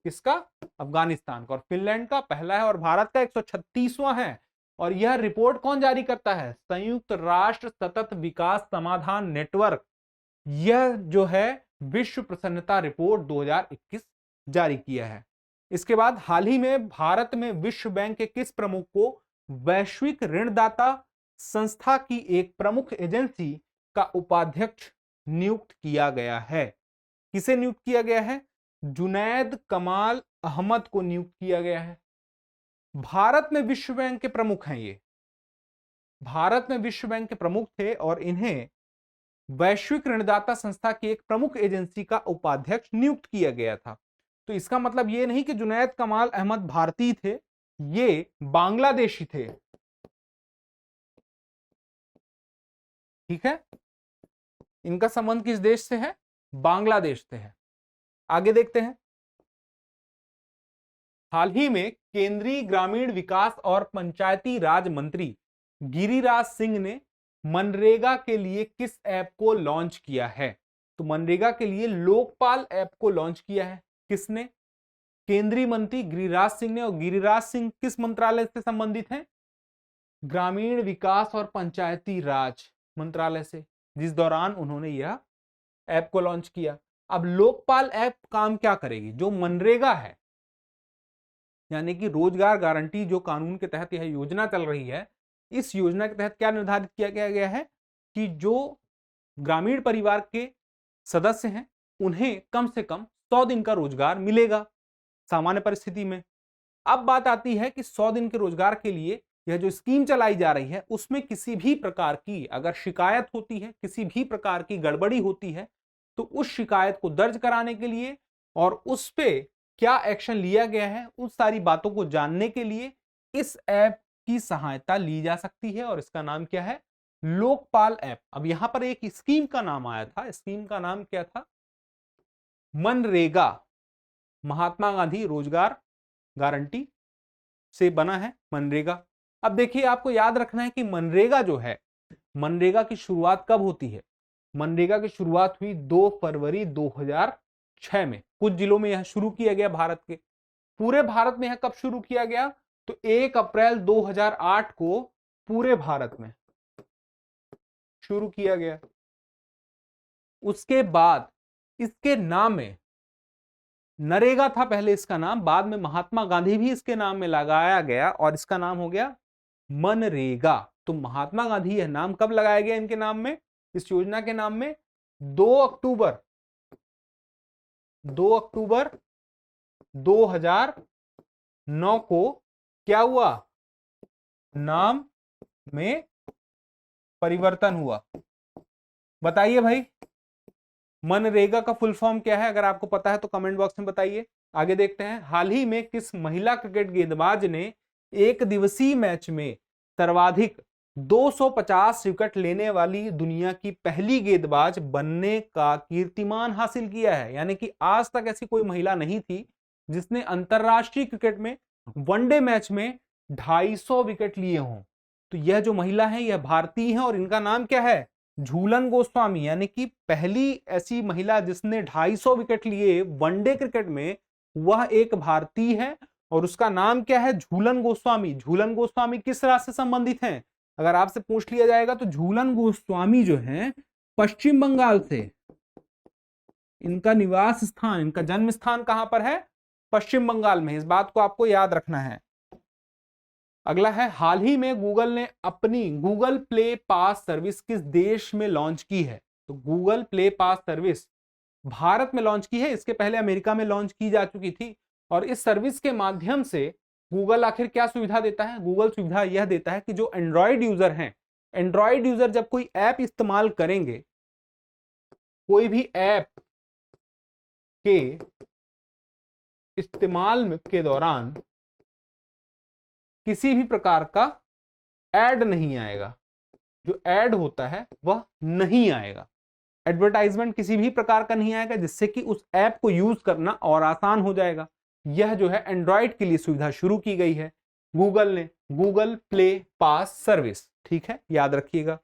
किसका? अफगानिस्तान का। और फिनलैंड का पहला है और भारत का 136वां है। और यह रिपोर्ट कौन जारी करता है? संयुक्त राष्ट्र सतत विकास समाधान नेटवर्क। यह जो है विश्व प्रसन्नता रिपोर्ट 2021 जारी किया है। इसके बाद हाल ही में भारत में विश्व बैंक के किस प्रमुख को वैश्विक ऋणदाता संस्था की एक प्रमुख एजेंसी का उपाध्यक्ष नियुक्त किया गया है? किसे नियुक्त किया गया है? जुनैद कमाल अहमद को नियुक्त किया गया है। भारत में विश्व बैंक के प्रमुख हैं ये, भारत में विश्व बैंक के प्रमुख थे और इन्हें वैश्विक ऋणदाता संस्था की एक प्रमुख एजेंसी का उपाध्यक्ष नियुक्त किया गया था। तो इसका मतलब ये नहीं कि जुनैद कमाल अहमद भारतीय थे, ये बांग्लादेशी थे। ठीक है, इनका संबंध किस देश से है? बांग्लादेश से है। आगे देखते हैं। हाल ही में केंद्रीय ग्रामीण विकास और पंचायती राज मंत्री गिरिराज सिंह ने मनरेगा के लिए किस ऐप को लॉन्च किया है? तो मनरेगा के लिए लोकपाल ऐप को लॉन्च किया है। किसने? केंद्रीय मंत्री गिरिराज सिंह ने। और गिरिराज सिंह किस मंत्रालय से संबंधित हैं? ग्रामीण विकास और पंचायती राज मंत्रालय से, जिस दौरान उन्होंने यह ऐप को लॉन्च किया। अब लोकपाल ऐप काम क्या करेगी? जो मनरेगा है, यानी कि रोजगार गारंटी जो कानून के तहत यह योजना चल रही है, इस योजना के तहत क्या निर्धारित किया गया है कि जो ग्रामीण परिवार के सदस्य हैं उन्हें कम से कम 100 दिन का रोजगार मिलेगा सामान्य परिस्थिति में। अब बात आती है कि 100 दिन के रोजगार के लिए यह जो स्कीम चलाई जा रही है, उसमें किसी भी प्रकार की अगर शिकायत होती है, किसी भी प्रकार की गड़बड़ी होती है, तो उस शिकायत को दर्ज कराने के लिए और उस पे क्या एक्शन लिया गया है, उन सारी बातों को जानने के लिए इस ऐप की सहायता ली जा सकती है। और इसका नाम क्या है? लोकपाल ऐप। अब यहां पर एक स्कीम का नाम आया था, स्कीम का नाम क्या था? मनरेगा, महात्मा गांधी रोजगार गारंटी से बना है मनरेगा। अब देखिए, आपको याद रखना है कि मनरेगा जो है, मनरेगा की शुरुआत कब होती है? मनरेगा की शुरुआत हुई 2 फरवरी 2006 में। कुछ जिलों में यह शुरू किया गया भारत के। पूरे भारत में यह कब शुरू किया गया? तो 1 अप्रैल 2008 को पूरे भारत में शुरू किया गया। उसके बाद इसके नाम में नरेगा था पहले इसका नाम, बाद में महात्मा गांधी भी इसके नाम में लगाया गया और इसका नाम हो गया मनरेगा। तो महात्मा गांधी यह नाम कब लगाया गया इनके नाम में, इस योजना के नाम में? 2 अक्टूबर 2009 को क्या हुआ? नाम में परिवर्तन हुआ। बताइए भाई, मनरेगा का फुल फॉर्म क्या है? अगर आपको पता है तो कमेंट बॉक्स में बताइए। आगे देखते हैं। हाल ही में किस महिला क्रिकेट गेंदबाज ने एक दिवसीय मैच में सर्वाधिक 250 विकेट लेने वाली दुनिया की पहली गेंदबाज बनने का कीर्तिमान हासिल किया है? यानी कि आज तक ऐसी कोई महिला नहीं थी जिसने अंतरराष्ट्रीय क्रिकेट में वनडे मैच में 250 विकेट लिए हों। तो यह जो महिला है यह भारतीय है और इनका नाम क्या है? झूलन गोस्वामी। यानी कि पहली ऐसी महिला जिसने 250 विकेट लिए वनडे क्रिकेट में, वह एक भारतीय है और उसका नाम क्या है? झूलन गोस्वामी। झूलन गोस्वामी किस राज्य से संबंधित हैं? अगर आपसे पूछ लिया जाएगा तो झूलन गोस्वामी जो है पश्चिम बंगाल से, इनका निवास स्थान, इनका जन्म स्थान कहां पर है? पश्चिम बंगाल में। इस बात को आपको याद रखना है। अगला है, हाल ही में गूगल ने अपनी गूगल प्ले पास सर्विस किस देश में लॉन्च की है? तो गूगल प्ले पास सर्विस भारत में लॉन्च की है, इसके पहले अमेरिका में लॉन्च की जा चुकी थी। और इस सर्विस के माध्यम से गूगल आखिर क्या सुविधा देता है? गूगल सुविधा यह देता है कि जो एंड्रॉयड यूजर हैं, एंड्रॉयड यूजर जब कोई ऐप इस्तेमाल करेंगे, कोई भी ऐप के इस्तेमाल के दौरान किसी भी प्रकार का ऐड नहीं आएगा, जो ऐड होता है वह नहीं आएगा, एडवर्टाइजमेंट किसी भी प्रकार का नहीं आएगा, जिससे कि उस ऐप को यूज करना और आसान हो जाएगा। यह जो है एंड्रॉयड के लिए सुविधा शुरू की गई है गूगल ने, गूगल प्ले पास सर्विस। ठीक है, याद रखिएगा।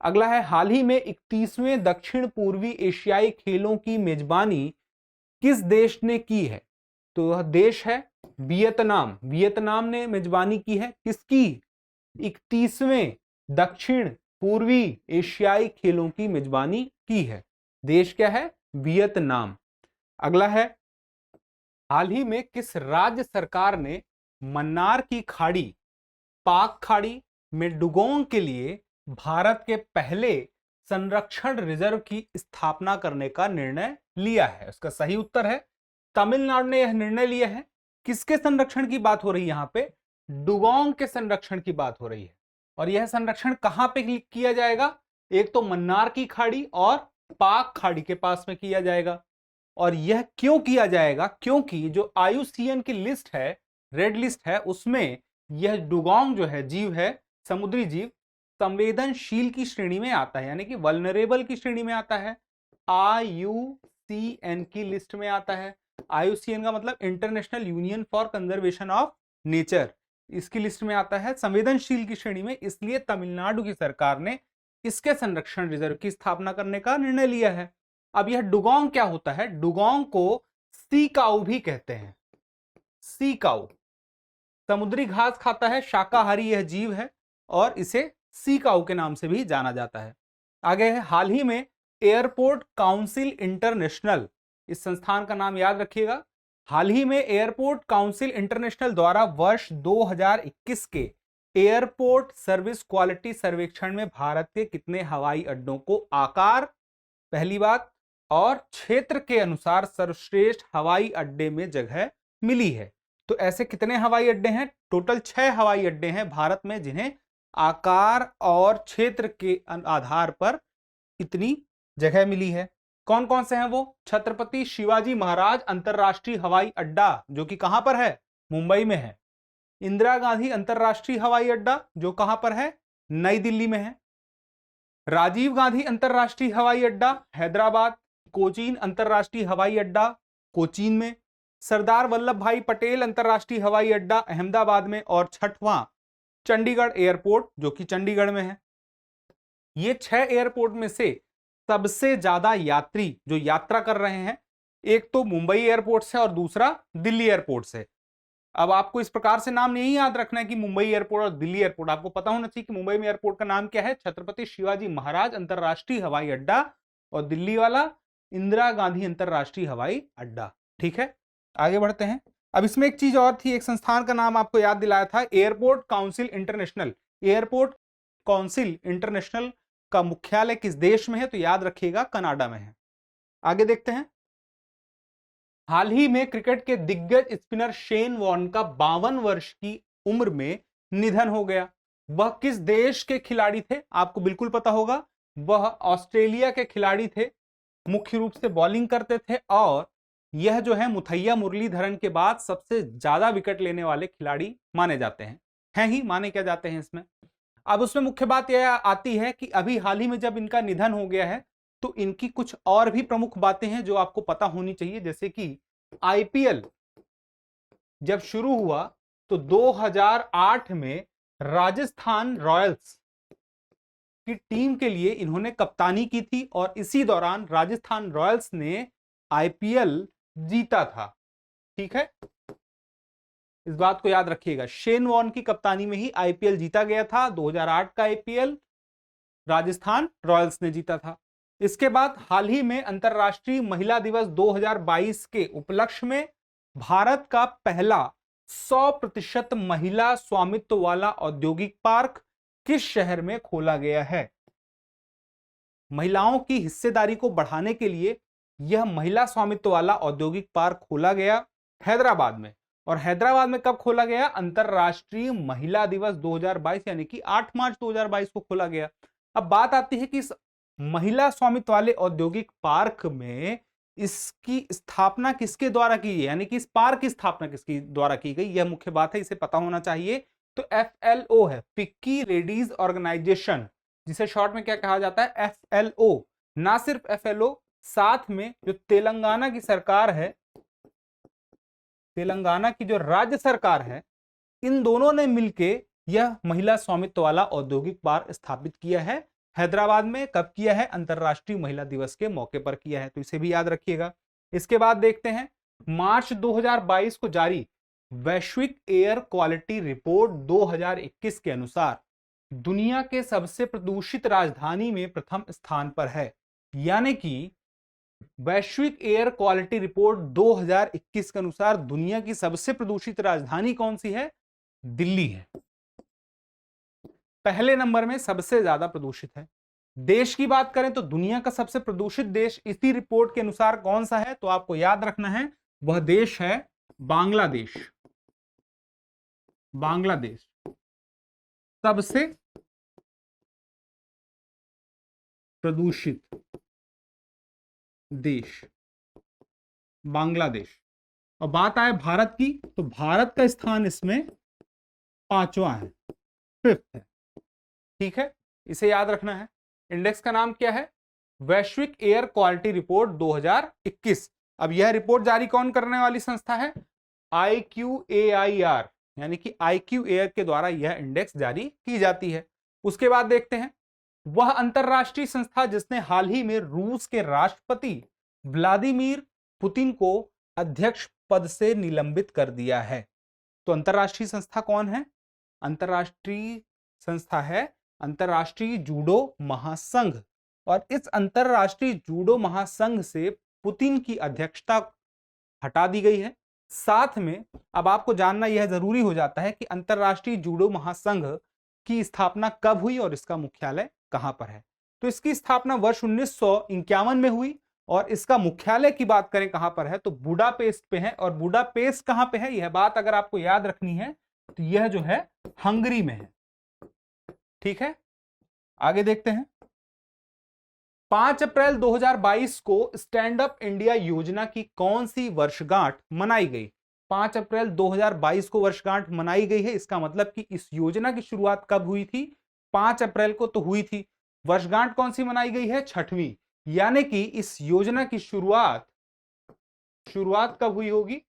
अगला है, हाल ही में 31वें दक्षिण पूर्वी एशियाई खेलों की मेजबानी किस देश ने की है? तो वह देश है वियतनाम। वियतनाम ने मेजबानी की है किसकी? 31वें दक्षिण पूर्वी एशियाई खेलों की मेजबानी की है। देश क्या है? वियतनाम। अगला है, हाल ही में किस राज्य सरकार ने मन्नार की खाड़ी, पाक खाड़ी में डुगोंग के लिए भारत के पहले संरक्षण रिजर्व की स्थापना करने का निर्णय लिया है? उसका सही उत्तर है तमिलनाडु ने यह निर्णय लिया है। किसके संरक्षण की बात हो रही है? यहां पे डुगोंग के संरक्षण की बात हो रही है। और यह संरक्षण कहां पे किया जाएगा? एक तो मन्नार की खाड़ी और पाक खाड़ी के पास में किया जाएगा। और यह क्यों किया जाएगा? क्योंकि जो IUCN की लिस्ट है, रेड लिस्ट है, उसमें यह डुगोंग जो है जीव है, समुद्री जीव, संवेदनशील की श्रेणी में आता है, यानी कि वल्नरेबल की श्रेणी में आता है। IUCN की लिस्ट में आता है। IUCN का मतलब international union for conservation of nature, इसकी लिस्ट में आता है, संवेदनशील की श्रेणी में। इसलिए तमिलनाडु की सरकार ने इसके संरक्षण रिजर्व की स्थापना करने का निर्णय लिया है। अब यह डुगोंग क्या होता है? डुगोंग को सी काऊ भी कहते हैं। सी काऊ समुद्री घास खाता है, शाकाहारी यह जीव है और इसे सी काऊ के नाम से भी जाना जाता है। आगे है, हाल ही में एयरपोर्ट काउंसिल इंटरनेशनल, इस संस्थान का नाम याद रखिएगा। हाल ही में एयरपोर्ट काउंसिल इंटरनेशनल द्वारा वर्ष 2021 के एयरपोर्ट सर्विस क्वालिटी सर्वेक्षण में भारत के कितने हवाई अड्डों को आकार, पहली बात, और क्षेत्र के अनुसार सर्वश्रेष्ठ हवाई अड्डे में जगह मिली है? तो ऐसे कितने हवाई अड्डे हैं? टोटल 6 हवाई अड्डे हैं भारत में जिन्हें आकार और क्षेत्र के आधार पर इतनी जगह मिली है। कौन कौन से हैं वो? छत्रपति शिवाजी महाराज अंतरराष्ट्रीय हवाई अड्डा, जो कि कहां पर है? मुंबई में है। इंदिरा गांधी अंतरराष्ट्रीय हवाई अड्डा, जो कहां पर है? नई दिल्ली में है। राजीव गांधी अंतरराष्ट्रीय हवाई अड्डा, हैदराबाद। कोचीन अंतरराष्ट्रीय हवाई अड्डा, कोचीन में। सरदार वल्लभ भाई पटेल अंतरराष्ट्रीय हवाई अड्डा, अहमदाबाद में। और छठवां चंडीगढ़ एयरपोर्ट, जो कि चंडीगढ़ में है। ये 6 एयरपोर्ट में से सबसे ज्यादा यात्री जो यात्रा कर रहे हैं, एक तो मुंबई एयरपोर्ट से और दूसरा दिल्ली एयरपोर्ट से। अब आपको इस प्रकार से नाम नहीं याद रखना है कि मुंबई एयरपोर्ट और दिल्ली एयरपोर्ट, आपको पता होना चाहिए कि मुंबई में एयरपोर्ट का नाम क्या है? छत्रपति शिवाजी महाराज अंतरराष्ट्रीय हवाई अड्डा, और दिल्ली वाला इंदिरा गांधी अंतरराष्ट्रीय हवाई अड्डा। ठीक है, आगे बढ़ते हैं। अब इसमें एक चीज और थी, एक संस्थान का नाम आपको याद दिलाया था, airport council international. Airport council international का मुख्यालय किस देश में है? तो याद रखिएगा कनाडा में है। आगे देखते हैं। हाल ही में क्रिकेट के दिग्गज स्पिनर शेन वॉर्न का 52 वर्ष की उम्र में निधन हो गया। वह किस देश के खिलाड़ी थे? आपको बिल्कुल पता होगा, वह ऑस्ट्रेलिया के खिलाड़ी थे, मुख्य रूप से बॉलिंग करते थे, और यह जो है मुथैया मुरलीधरन के बाद सबसे ज्यादा विकेट लेने वाले खिलाड़ी माने जाते हैं ही, माने क्या जाते हैं इसमें। अब उसमें मुख्य बात यह आती है कि अभी हाल ही में जब इनका निधन हो गया है तो इनकी कुछ और भी प्रमुख बातें हैं जो आपको पता होनी चाहिए। जैसे कि IPL जब शुरू हुआ तो 2008 में राजस्थान रॉयल्स की टीम के लिए इन्होंने कप्तानी की थी, और इसी दौरान राजस्थान रॉयल्स ने IPL जीता था। ठीक है, इस बात को याद रखिएगा, शेन वॉर्न की कप्तानी में ही IPL जीता गया था। 2008 का IPL राजस्थान रॉयल्स ने जीता था। इसके बाद हाल ही में अंतरराष्ट्रीय महिला दिवस 2022 के उपलक्ष्य में भारत का पहला 100% महिला स्वामित्व वाला औद्योगिक पार्क किस शहर में खोला गया है? महिलाओं की हिस्सेदारी को बढ़ाने के लिए यह महिला स्वामित्व वाला औद्योगिक पार्क खोला गया हैदराबाद में। और हैदराबाद में कब खोला गया? अंतरराष्ट्रीय महिला दिवस 2022 यानी कि 8 मार्च 2022 को खोला गया। अब बात आती है कि इस महिला स्वामित्व वाले औद्योगिक पार्क में इसकी स्थापना किसके द्वारा की गई, यानी कि इस पार्क की स्थापना किसके द्वारा की गई, यह मुख्य बात है, इसे पता होना चाहिए। तो FLO है, फिक्की लेडीज ऑर्गेनाइजेशन, जिसे शॉर्ट में क्या कहा जाता है? FLO। ना सिर्फ FLO, साथ में जो तेलंगाना की सरकार है, तेलंगाना की जो राज्य सरकार है, इन दोनों ने मिलके यह महिला स्वामित्व वाला औद्योगिक पार्क स्थापित किया है हैदराबाद में। कब किया है? अंतरराष्ट्रीय महिला दिवस के मौके पर किया है, तो इसे भी याद रखिएगा। इसके बाद देखते हैं मार्च 2022 को जारी वैश्विक एयर क्वालिटी रिपोर्ट 2021 के अनुसार दुनिया के सबसे प्रदूषित राजधानी में प्रथम स्थान पर है। यानी कि वैश्विक एयर क्वालिटी रिपोर्ट 2021 के अनुसार दुनिया की सबसे प्रदूषित राजधानी कौन सी है? दिल्ली है, पहले नंबर में सबसे ज्यादा प्रदूषित है। देश की बात करें तो दुनिया का सबसे प्रदूषित देश इसी रिपोर्ट के अनुसार कौन सा है? तो आपको याद रखना है, वह देश है बांग्लादेश। बांग्लादेश सबसे प्रदूषित देश, बांग्लादेश। और बात आए भारत की, तो भारत का स्थान इसमें 5वां है, 5th है। ठीक है, इसे याद रखना है। इंडेक्स का नाम क्या है? वैश्विक एयर क्वालिटी रिपोर्ट 2021। अब यह रिपोर्ट जारी कौन करने वाली संस्था है? IQAIR, यानी कि IQ एयर के द्वारा यह इंडेक्स जारी की जाती है। उसके बाद देखते हैं वह अंतरराष्ट्रीय संस्था जिसने हाल ही में रूस के राष्ट्रपति व्लादिमीर पुतिन को अध्यक्ष पद से निलंबित कर दिया है। तो अंतरराष्ट्रीय संस्था कौन है? अंतरराष्ट्रीय संस्था है अंतरराष्ट्रीय जूडो महासंघ। और इस अंतरराष्ट्रीय जूडो महासंघ से पुतिन की अध्यक्षता हटा दी गई है। साथ में अब आपको जानना यह जरूरी हो जाता है कि अंतरराष्ट्रीय जूडो महासंघ की स्थापना कब हुई और इसका मुख्यालय कहां पर है। तो इसकी स्थापना वर्ष 1951 में हुई और इसका मुख्यालय की बात करें कहां पर है, तो बुडापेस्ट पे है। और बुडापेस्ट कहां पे है, यह बात अगर आपको याद रखनी है तो यह जो है हंगरी में है। ठीक है, आगे देखते हैं। 5 अप्रैल 2022 को स्टैंड अप इंडिया योजना की कौन सी वर्षगांठ मनाई गई? 5 अप्रैल 2022 को वर्षगांठ मनाई गई है। इसका मतलब कि इस योजना की शुरुआत कब हुई थी? 5 अप्रैल को तो हुई थी। वर्षगांठ कौन सी मनाई गई है? 6वीं। यानी कि इस योजना की शुरुआत कब हुई होगी?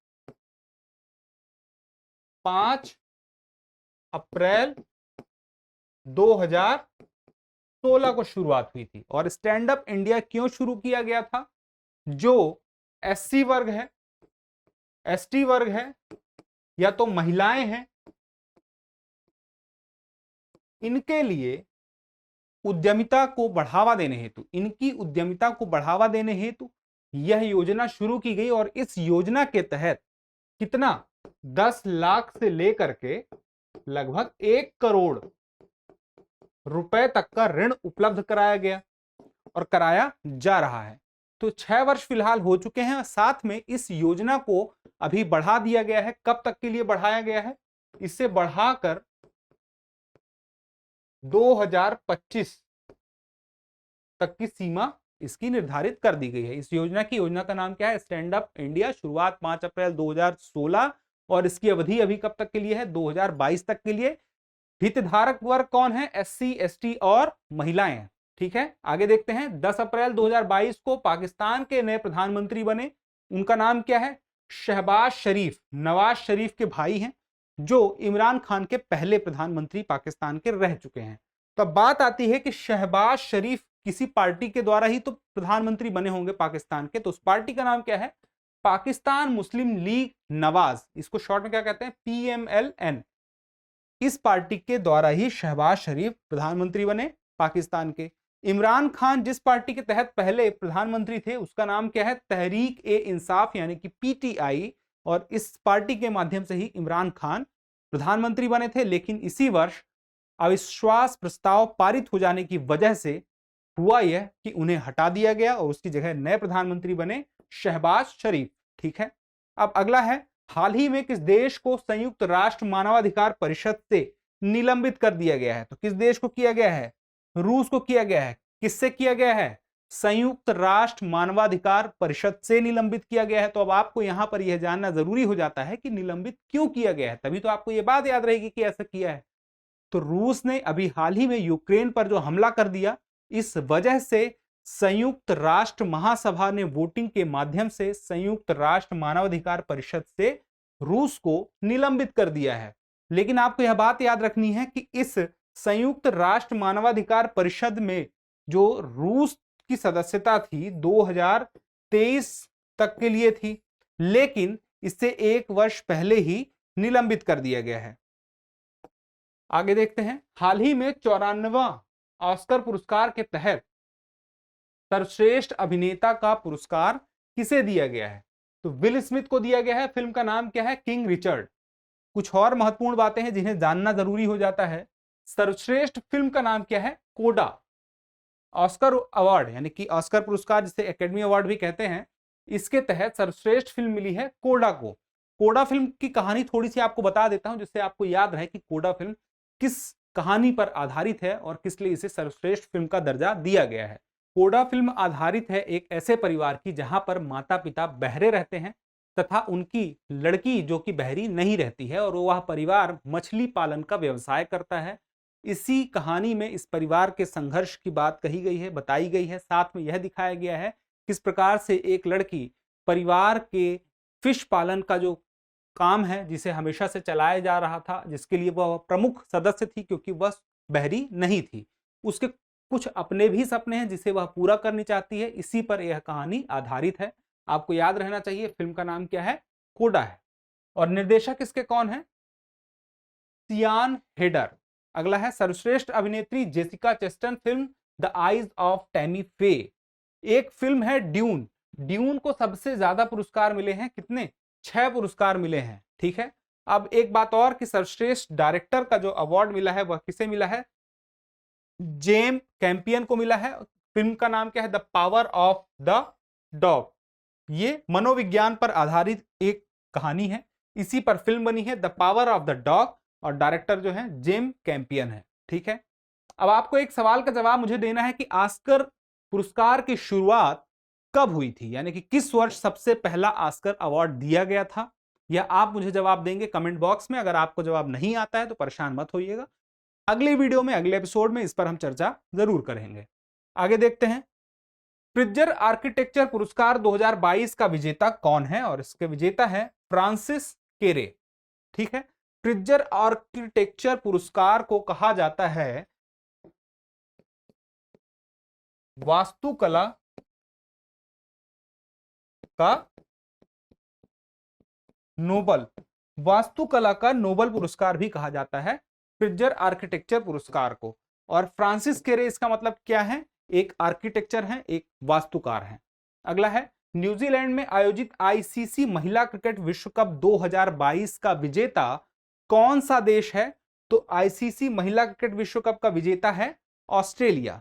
5 अप्रैल 2016 को शुरुआत हुई थी। और स्टैंड अप इंडिया क्यों शुरू किया गया था? जो SC वर्ग है, ST वर्ग है, या तो महिलाएं हैं, इनके लिए उद्यमिता को बढ़ावा देने हेतु, इनकी उद्यमिता को बढ़ावा देने हेतु यह योजना शुरू की गई। और इस योजना के तहत कितना? 10 लाख से लेकर के लगभग 1 करोड़ रुपए तक का ऋण उपलब्ध कराया गया और कराया जा रहा है। तो 6 वर्ष फिलहाल हो चुके हैं। साथ में इस योजना को अभी बढ़ा दिया गया है। कब तक के लिए बढ़ाया गया है? इसे बढ़ाकर 2025 तक की सीमा इसकी निर्धारित कर दी गई है। इस योजना का नाम क्या है? Stand up India. शुरुआत 5 अप्रैल 2016 और इसकी अवधि अभी कब तक के लिए है? 2022 तक के लिए। हितधारक वर्ग कौन है? SC ST और महिलाएं। ठीक है, आगे देखते हैं। 10 अप्रैल 2022 को पाकिस्तान के नए प्रधानमंत्री बने। उनका नाम क्या है? शहबाज शरीफ। नवाज शरीफ के भाई हैं, जो इमरान खान के पहले प्रधानमंत्री पाकिस्तान के रह चुके हैं। तो बात आती है कि शहबाज शरीफ किसी पार्टी के द्वारा ही तो प्रधानमंत्री बने होंगे पाकिस्तान के। तो उस पार्टी का नाम क्या है? पाकिस्तान मुस्लिम लीग नवाज। इसको शॉर्ट में क्या कहते हैं? PMLN। इस पार्टी के द्वारा ही शहबाज शरीफ प्रधानमंत्री बने पाकिस्तान के। इमरान खान जिस पार्टी के तहत पहले प्रधानमंत्री थे उसका नाम क्या है? तहरीक ए इंसाफ यानी कि PTI। और इस पार्टी के माध्यम से ही इमरान खान प्रधानमंत्री बने थे। लेकिन इसी वर्ष अविश्वास प्रस्ताव पारित हो जाने की वजह से हुआ यह कि उन्हें हटा दिया गया और उसकी जगह नए प्रधानमंत्री बने शहबाज शरीफ। ठीक है, अब अगला है, हाल ही में किस देश को संयुक्त राष्ट्र मानवाधिकार परिषद से निलंबित कर दिया गया है? तो किस देश को किया गया है? रूस को किया गया है। किससे किया गया है? संयुक्त राष्ट्र मानवाधिकार परिषद से निलंबित किया गया है। तो अब आपको यहां पर यह जानना जरूरी हो जाता है कि निलंबित क्यों किया गया है, तभी तो आपको यह बात याद रहेगी कि ऐसा किया है। तो रूस ने अभी हाल ही में यूक्रेन पर जो हमला कर दिया, इस वजह से संयुक्त राष्ट्र महासभा ने वोटिंग के माध्यम से संयुक्त राष्ट्र मानवाधिकार परिषद से रूस को निलंबित कर दिया है। लेकिन आपको यह बात याद रखनी है कि इस संयुक्त राष्ट्र मानवाधिकार परिषद में जो रूस की सदस्यता थी 2023 तक के लिए थी, लेकिन इससे 1 वर्ष पहले ही निलंबित कर दिया गया है। आगे देखते हैं, हाल ही में 94वां ऑस्कर पुरस्कार के तहत सर्वश्रेष्ठ अभिनेता का पुरस्कार किसे दिया गया है? तो विल स्मिथ को दिया गया है। फिल्म का नाम क्या है? King Richard. कुछ और महत्वपूर्ण बातें हैं जिन्हें जानना जरूरी हो जाता है। सर्वश्रेष्ठ फिल्म का नाम क्या है? कोडा। ऑस्कर अवार्ड यानी कि ऑस्कर पुरस्कार जिसे एकेडमी अवार्ड भी कहते हैं, इसके तहत सर्वश्रेष्ठ फिल्म मिली है कोडा को। कोडा फिल्म की कहानी थोड़ी सी आपको बता देता हूं जिससे आपको याद रहे कि कोडा फिल्म किस कहानी पर आधारित है और किस लिए इसे सर्वश्रेष्ठ फिल्म का दर्जा दिया गया है। कोडा फिल्म आधारित है एक ऐसे परिवार की जहां पर माता पिता बहरे रहते हैं तथा उनकी लड़की जो कि बहरी नहीं रहती है और वह परिवार मछली पालन का व्यवसाय करता है। इसी कहानी में इस परिवार के संघर्ष की बात कही गई है, बताई गई है। साथ में यह दिखाया गया है किस प्रकार से एक लड़की परिवार के फिश पालन का जो काम है जिसे हमेशा से चलाया जा रहा था, जिसके लिए वह प्रमुख सदस्य थी क्योंकि वह बहरी नहीं थी, उसके कुछ अपने भी सपने हैं जिसे वह पूरा करनी चाहती है। इसी पर यह कहानी आधारित है। आपको याद रहना चाहिए फिल्म का नाम क्या है? कोडा है। और निर्देशक इसके कौन है? सियान हेडर। अगला है, सर्वश्रेष्ठ अभिनेत्री Jessica Chastain, film the eyes of Tammy Faye. एक फिल्म है ड्यून। ड्यून को सबसे ज्यादा पुरस्कार मिले हैं, कितने? 6 पुरस्कार मिले हैं। ठीक है, अब एक बात और कि सर्वश्रेष्ठ डायरेक्टर का जो अवार्ड मिला है वह किसे मिला है? जेम कैंपियन को मिला है। फिल्म का नाम क्या है? The power of the dog. ये मनोविज्ञान पर आधारित एक कहानी है, इसी पर फिल्म बनी है the power of the dog और डायरेक्टर जो है जेम कैंपियन है। ठीक है, अब आपको एक सवाल का जवाब मुझे देना है कि ऑस्कर पुरस्कार की शुरुआत कब हुई थी, यानी कि किस वर्ष सबसे पहला ऑस्कर अवार्ड दिया गया था। यह आप मुझे जवाब देंगे कमेंट बॉक्स में। अगर आपको जवाब नहीं आता है तो परेशान मत होइएगा, अगले वीडियो में अगले एपिसोड में इस पर हम चर्चा जरूर करेंगे। आगे देखते हैं, प्रिट्जर आर्किटेक्चर पुरस्कार 2022 का विजेता कौन है? और इसके विजेता है फ्रांसिस केरे। ठीक है, प्रिट्जर आर्किटेक्चर पुरस्कार को कहा जाता है वास्तुकला का नोबल, वास्तुकला का नोबल पुरस्कार भी कहा जाता है प्रिट्जर आर्किटेक्चर पुरस्कार को। और फ्रांसिस केरे इसका मतलब क्या है? एक आर्किटेक्चर है, एक वास्तुकार है। अगला है, न्यूजीलैंड में आयोजित आईसीसी महिला क्रिकेट विश्व कप 2022 का विजेता कौन सा देश है? तो आईसीसी महिला क्रिकेट विश्व कप का विजेता है ऑस्ट्रेलिया।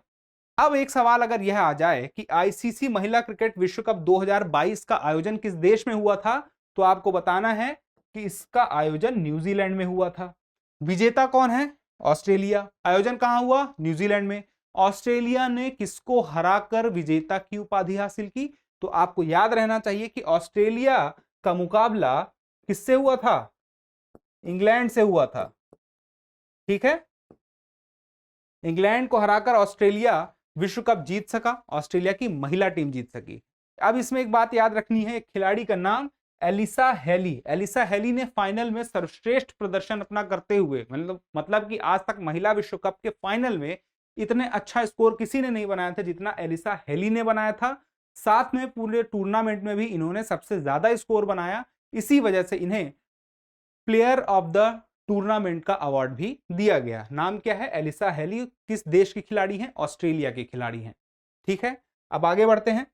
अब एक सवाल अगर यह आ जाए कि आईसीसी महिला क्रिकेट विश्व कप 2022 का आयोजन किस देश में हुआ था, तो आपको बताना है कि इसका आयोजन न्यूजीलैंड में हुआ था। विजेता कौन है? ऑस्ट्रेलिया। आयोजन कहां हुआ? न्यूजीलैंड में। ऑस्ट्रेलिया ने किसको हराकर विजेता की उपाधि हासिल की? तो आपको याद रहना चाहिए कि ऑस्ट्रेलिया का मुकाबला किससे हुआ था? इंग्लैंड से हुआ था। ठीक है, इंग्लैंड को हराकर ऑस्ट्रेलिया विश्व कप जीत सका, ऑस्ट्रेलिया की महिला टीम जीत सकी। अब इसमें एक बात याद रखनी है, एक खिलाड़ी का नाम एलिसा हेली। एलिसा हेली ने फाइनल में सर्वश्रेष्ठ प्रदर्शन अपना करते हुए, मतलब कि आज तक महिला विश्व कप के फाइनल में इतने अच्छा स्कोर किसी ने नहीं बनाया था जितना एलिसा हेली ने बनाया था। साथ में पूरे टूर्नामेंट में भी इन्होंने सबसे ज्यादा स्कोर बनाया, इसी वजह से इन्हें प्लेयर ऑफ द टूर्नामेंट का अवार्ड भी दिया गया। नाम क्या है? Alyssa Healy. किस देश की खिलाड़ी हैं? ऑस्ट्रेलिया की खिलाड़ी हैं। ठीक है, अब आगे बढ़ते हैं।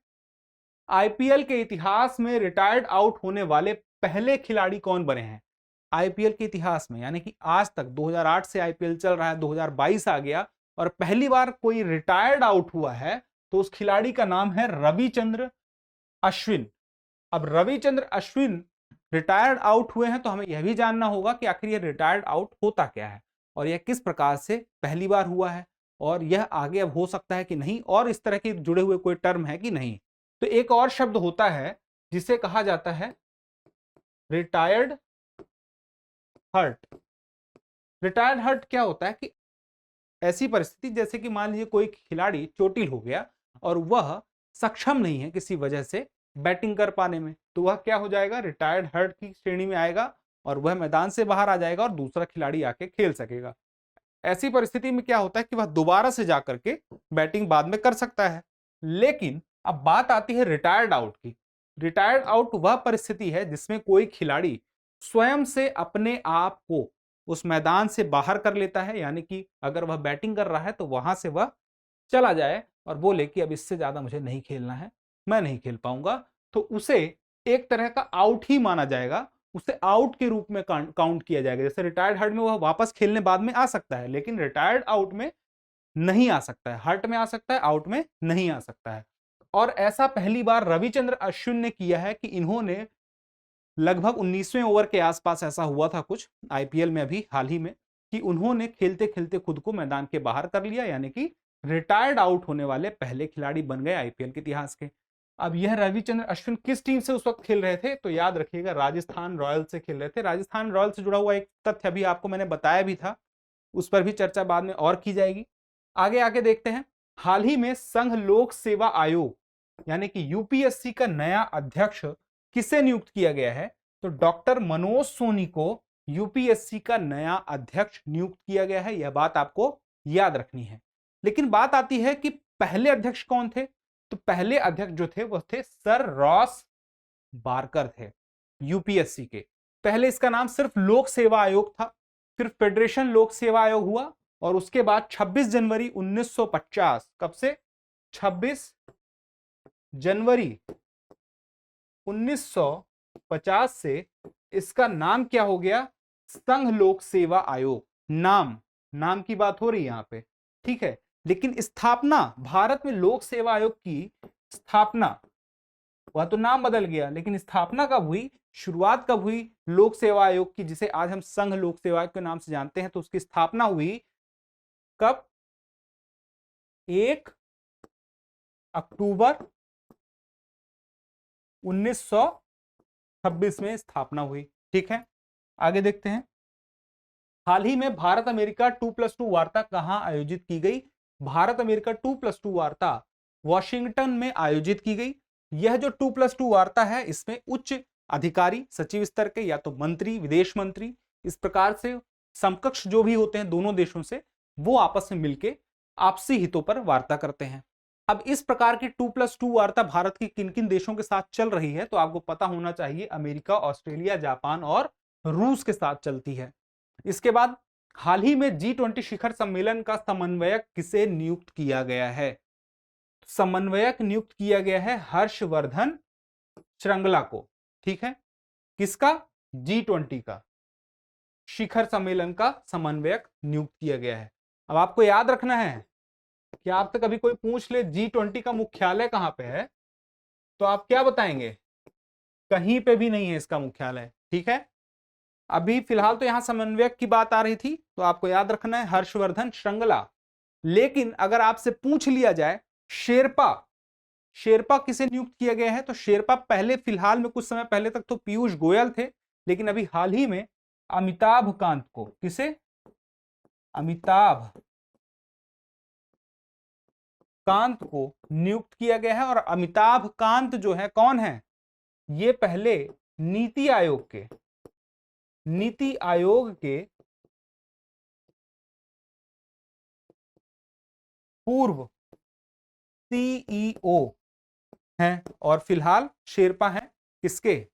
आईपीएल के इतिहास में रिटायर्ड आउट होने वाले पहले खिलाड़ी कौन बने हैं आईपीएल के इतिहास में, यानी कि आज तक 2008 से आईपीएल चल रहा है, 2022 आ गया और पहली बार कोई रिटायर्ड आउट हुआ है, तो उस खिलाड़ी का नाम है रविचंद्र अश्विन। अब रविचंद्र अश्विन रिटायर्ड आउट हुए हैं, तो हमें यह भी जानना होगा कि आखिर यह रिटायर्ड आउट होता क्या है और यह किस प्रकार से पहली बार हुआ है और यह आगे अब हो सकता है कि नहीं, और इस तरह के जुड़े हुए कोई टर्म है कि नहीं। तो एक और शब्द होता है जिसे कहा जाता है रिटायर्ड हर्ट। रिटायर्ड हर्ट क्या होता है कि ऐसी परिस्थिति जैसे कि मान लीजिए कोई खिलाड़ी चोटिल हो गया और वह सक्षम नहीं है किसी वजह से बैटिंग कर पाने में, तो वह क्या हो जाएगा, रिटायर्ड हर्ट की श्रेणी में आएगा और वह मैदान से बाहर आ जाएगा और दूसरा खिलाड़ी आके खेल सकेगा। ऐसी परिस्थिति में क्या होता है कि वह दोबारा से जाकर के बैटिंग बाद में कर सकता है। लेकिन अब बात आती है रिटायर्ड आउट की। रिटायर्ड आउट वह परिस्थिति है जिसमें कोई खिलाड़ी स्वयं से अपने आप को उस मैदान से बाहर कर लेता है, यानी कि अगर वह बैटिंग कर रहा है तो वहां से वह चला जाए और बोले कि अब इससे ज्यादा मुझे नहीं खेलना है, मैं नहीं खेल पाऊंगा, तो उसे एक तरह का आउट ही माना जाएगा, उसे आउट के रूप में काउंट किया जाएगा। जैसे रिटायर्ड हर्ट में वह वापस खेलने बाद में आ सकता है, लेकिन रिटायर्ड आउट में नहीं आ सकता है। हर्ट में आ सकता है, आउट में नहीं आ सकता है। और ऐसा पहली बार रविचंद्र अश्विन ने किया है कि इन्होंने लगभग 19वें ओवर के आसपास ऐसा हुआ था कुछ आईपीएल में अभी हाल ही में, कि उन्होंने खेलते खेलते खुद को मैदान के बाहर कर लिया, यानी कि रिटायर्ड आउट होने वाले पहले खिलाड़ी बन गए आईपीएल के इतिहास के। अब यह रविचंद्र अश्विन किस टीम से उस वक्त खेल रहे थे, तो याद रखिएगा राजस्थान रॉयल्स से खेल रहे थे। राजस्थान रॉयल्स से जुड़ा हुआ एक तथ्य अभी आपको मैंने बताया भी था, उस पर भी चर्चा बाद में और की जाएगी। आगे आगे देखते हैं। हाल ही में संघ लोक सेवा आयोग यानी कि यूपीएससी का नया अध्यक्ष किसे नियुक्त किया गया है, तो डॉक्टर मनोज सोनी को यूपीएससी का नया अध्यक्ष नियुक्त किया गया है। यह बात आपको याद रखनी है। लेकिन बात आती है कि पहले अध्यक्ष कौन थे, तो पहले अध्यक्ष जो थे वह थे सर रॉस बारकर थे यूपीएससी के। पहले इसका नाम सिर्फ लोक सेवा आयोग था, फिर फेडरेशन लोक सेवा आयोग हुआ और उसके बाद 26 जनवरी 1950, कब से, 26 जनवरी 1950 से इसका नाम क्या हो गया, संघ लोक सेवा आयोग। नाम की बात हो रही है यहां पे, ठीक है। लेकिन स्थापना, भारत में लोक सेवा आयोग की स्थापना, वह तो नाम बदल गया, लेकिन स्थापना कब हुई, शुरुआत कब हुई लोक सेवा आयोग की, जिसे आज हम संघ लोक सेवा आयोग के नाम से जानते हैं, तो उसकी स्थापना हुई कब, 1 अक्टूबर 1926 में स्थापना हुई। ठीक है, आगे देखते हैं। हाल ही में भारत अमेरिका 2+2 वार्ता कहां आयोजित की गई, भारत अमेरिका 2+2 वार्ता वॉशिंगटन में आयोजित की गई। यह जो 2+2 वार्ता है, इसमें उच्च अधिकारी सचिव स्तर के या तो मंत्री, विदेश मंत्री, इस प्रकार से समकक्ष जो भी होते हैं दोनों देशों से, वो आपस में मिलके आपसी हितों पर वार्ता करते हैं। अब इस प्रकार की 2+2 वार्ता भारत की किन किन देशों के साथ चल रही है, तो आपको पता होना चाहिए अमेरिका, ऑस्ट्रेलिया, जापान और रूस के साथ चलती है। इसके बाद हाल ही में G20 शिखर सम्मेलन का समन्वयक किसे नियुक्त किया गया है, समन्वयक नियुक्त किया गया है हर्षवर्धन श्रृंगला को। ठीक है, किसका, G20 का शिखर सम्मेलन का समन्वयक नियुक्त किया गया है। अब आपको याद रखना है कि आपसे कभी कोई पूछ ले G20 का मुख्यालय कहां पे है, तो आप क्या बताएंगे, कहीं पे भी नहीं है इसका मुख्यालय। ठीक है, अभी फिलहाल तो यहां समन्वयक की बात आ रही थी, तो आपको याद रखना है हर्षवर्धन श्रृंगला। लेकिन अगर आपसे पूछ लिया जाए शेरपा किसे नियुक्त किया गया है, तो शेरपा पहले फिलहाल में कुछ समय पहले तक तो पीयूष गोयल थे, लेकिन अभी हाल ही में अमिताभ कांत को, किसे, अमिताभ कांत को नियुक्त किया गया है। और अमिताभ कांत जो है कौन है, ये पहले नीति आयोग के पूर्व सीईओ हैं और फिलहाल शेरपा हैं किसके,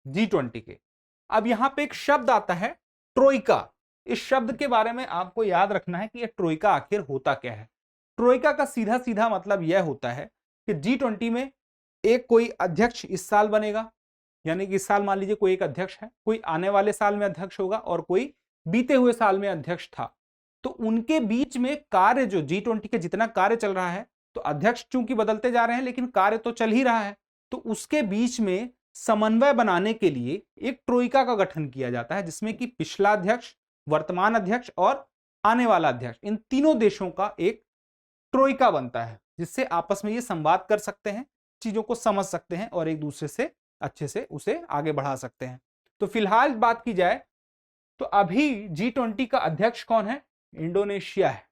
G20 के। अब यहां पे एक शब्द आता है ट्रोइका। इस शब्द के बारे में आपको याद रखना है कि यह ट्रोइका आखिर होता क्या है। ट्रोइका का सीधा सीधा मतलब यह होता है कि G20 में एक कोई अध्यक्ष इस साल बनेगा, यानी कि इस साल मान लीजिए कोई एक अध्यक्ष है, कोई आने वाले साल में अध्यक्ष होगा और कोई बीते हुए साल में अध्यक्ष था, तो उनके बीच में कार्य जो G20 के जितना कार्य चल रहा है, तो अध्यक्ष चूंकि बदलते जा रहे हैं लेकिन कार्य तो चल ही रहा है, तो उसके बीच में समन्वय बनाने के लिए एक ट्रोइका का गठन किया जाता है, जिसमें कि पिछला अध्यक्ष, वर्तमान अध्यक्ष और आने वाला अध्यक्ष, इन तीनों देशों का एक ट्रोइका बनता है, जिससे आपस में ये संवाद कर सकते हैं, चीजों को समझ सकते हैं और एक दूसरे से अच्छे से उसे आगे बढ़ा सकते हैं। तो फिलहाल बात की जाए तो अभी G20 का अध्यक्ष कौन है? इंडोनेशिया है।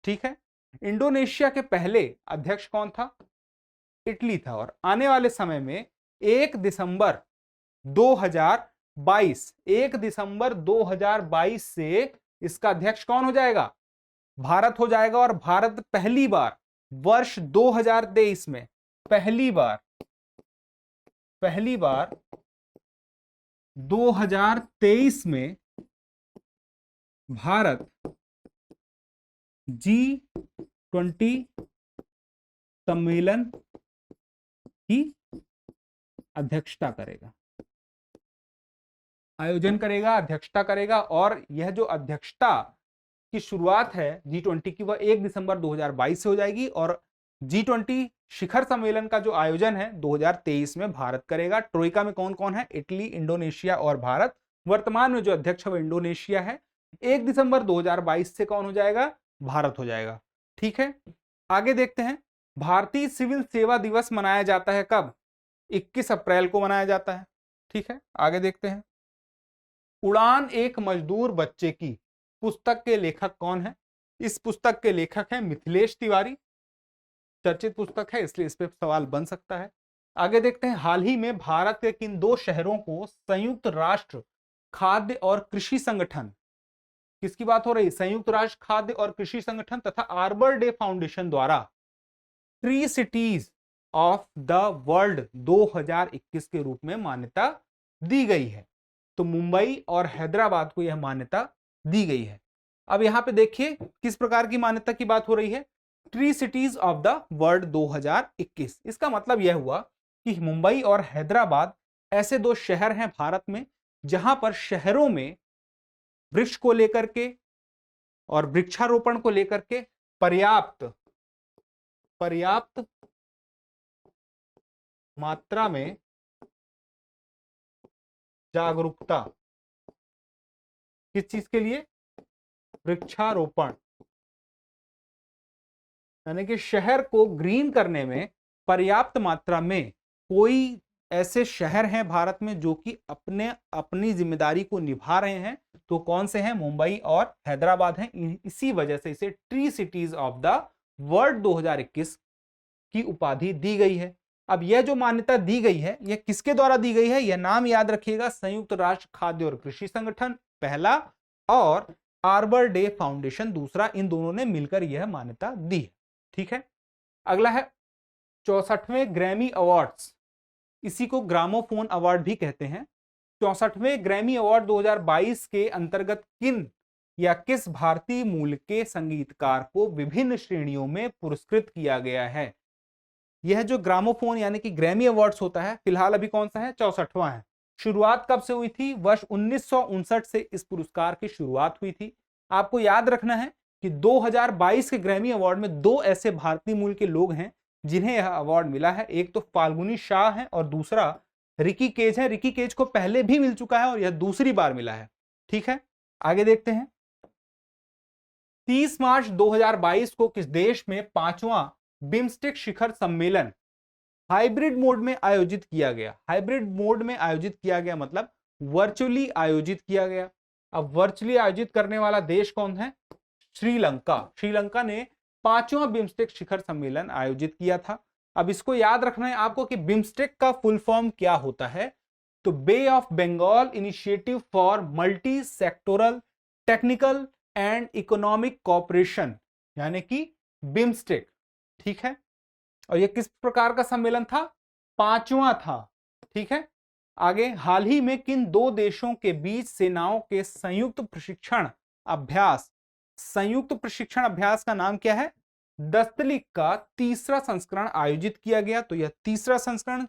ठीक है, इंडोनेशिया के पहले अध्यक्ष कौन था? इटली था। और आने वाले समय में 1 दिसंबर 2022 से इसका अध्यक्ष कौन हो जाएगा? भारत हो जाएगा। और भारत पहली बार वर्ष 2023 में पहली बार 2023 में भारत G20 सम्मेलन की अध्यक्षता करेगा, आयोजन करेगा, अध्यक्षता करेगा। और यह जो अध्यक्षता की शुरुआत है G20 की, वह 1 दिसंबर 2022 से हो जाएगी। और G20 शिखर सम्मेलन का जो आयोजन है 2023 में भारत करेगा। ट्रोइका में कौन कौन है? इटली, इंडोनेशिया और भारत। वर्तमान में जो अध्यक्ष है वो इंडोनेशिया है। 1 दिसंबर 2022 से कौन हो जाएगा? भारत हो जाएगा। ठीक है, आगे देखते हैं। भारतीय सिविल सेवा दिवस मनाया जाता है कब? 21 अप्रैल को मनाया जाता है। ठीक है, आगे देखते हैं। उड़ान एक मजदूर बच्चे की पुस्तक के लेखक कौन है? इस पुस्तक के लेखक हैं मिथिलेश तिवारी। चर्चित पुस्तक है, इसलिए इस पे सवाल बन सकता है। आगे देखते हैं। हाल ही में भारत के किन 2 शहरों को संयुक्त राष्ट्र खाद्य और कृषि संगठन, किसकी बात हो रही? संयुक्त राष्ट्र खाद्य और कृषि संगठन तथा आर्बर डे फाउंडेशन द्वारा tree cities of the world 2021 के रूप में मान्यता दी गई है। तो मुंबई और हैदराबाद को यह मान्यता दी गई है। अब यहां पे देखिए किस प्रकार की मान्यता की बात हो रही है। Tree cities of the world 2021, इसका मतलब यह हुआ कि मुंबई और हैदराबाद ऐसे 2 शहर हैं भारत में जहां पर शहरों में वृक्ष को लेकर के और वृक्षारोपण को लेकर के पर्याप्त मात्रा में जागरूकता, किस चीज के लिए? वृक्षारोपण, यानी कि शहर को ग्रीन करने में पर्याप्त मात्रा में कोई ऐसे शहर हैं भारत में जो कि अपनी जिम्मेदारी को निभा रहे हैं, तो कौन से हैं? मुंबई और हैदराबाद हैं। इसी वजह से इसे tree cities of the world 2021 की उपाधि दी गई है। अब यह जो मान्यता दी गई है यह किसके द्वारा दी गई है? यह नाम याद रखिएगा, संयुक्त राष्ट्र खाद्य और कृषि संगठन पहला और आर्बर डे फाउंडेशन दूसरा, इन दोनों ने मिलकर यह मान्यता दी है। ठीक है, अगला है 64वें ग्रैमी अवार्ड्स, इसी को ग्रामोफोन अवार्ड भी कहते हैं। 64वें ग्रैमी अवार्ड 2022 के अंतर्गत किन या किस भारतीय मूल के संगीतकार को विभिन्न श्रेणियों में पुरस्कृत किया गया है? यह जो ग्रामोफोन यानी कि ग्रैमी अवार्ड्स होता है, फिलहाल अभी कौन सा है? 64वां है। शुरुआत कब से हुई थी? वर्ष 1959 से इस पुरस्कार की शुरुआत हुई थी। आपको याद रखना है कि 2022 के ग्रैमी अवार्ड में 2 ऐसे भारतीय मूल के लोग हैं जिन्हें यह अवार्ड मिला है। एक तो फाल्गुनी शाह है और दूसरा रिकी केज है। रिकी केज को पहले भी मिल चुका है और यह दूसरी बार मिला है। ठीक है, आगे देखते हैं। 30 मार्च 2022 को किस देश में 5वां बिम्स्टेक शिखर सम्मेलन हाइब्रिड मोड में आयोजित किया गया? हाइब्रिड मोड में आयोजित किया गया मतलब वर्चुअली आयोजित किया गया। अब वर्चुअली आयोजित करने वाला देश कौन है? श्रीलंका। श्रीलंका ने 5वां बिम्स्टेक शिखर सम्मेलन आयोजित किया था। अब इसको याद रखना है आपको कि बिम्स्टेक का फुल फॉर्म क्या होता है। तो bay of Bengal initiative for multi sectoral technical and economic cooperation, यानी कि बिम्स्टेक। ठीक है, और यह किस प्रकार का सम्मेलन था? 5वां था। ठीक है, आगे। हाल ही में किन 2 देशों के बीच सेनाओं के संयुक्त प्रशिक्षण अभ्यास का नाम क्या है? दस्तलिक का 3रा संस्करण आयोजित किया गया। तो यह 3रा संस्करण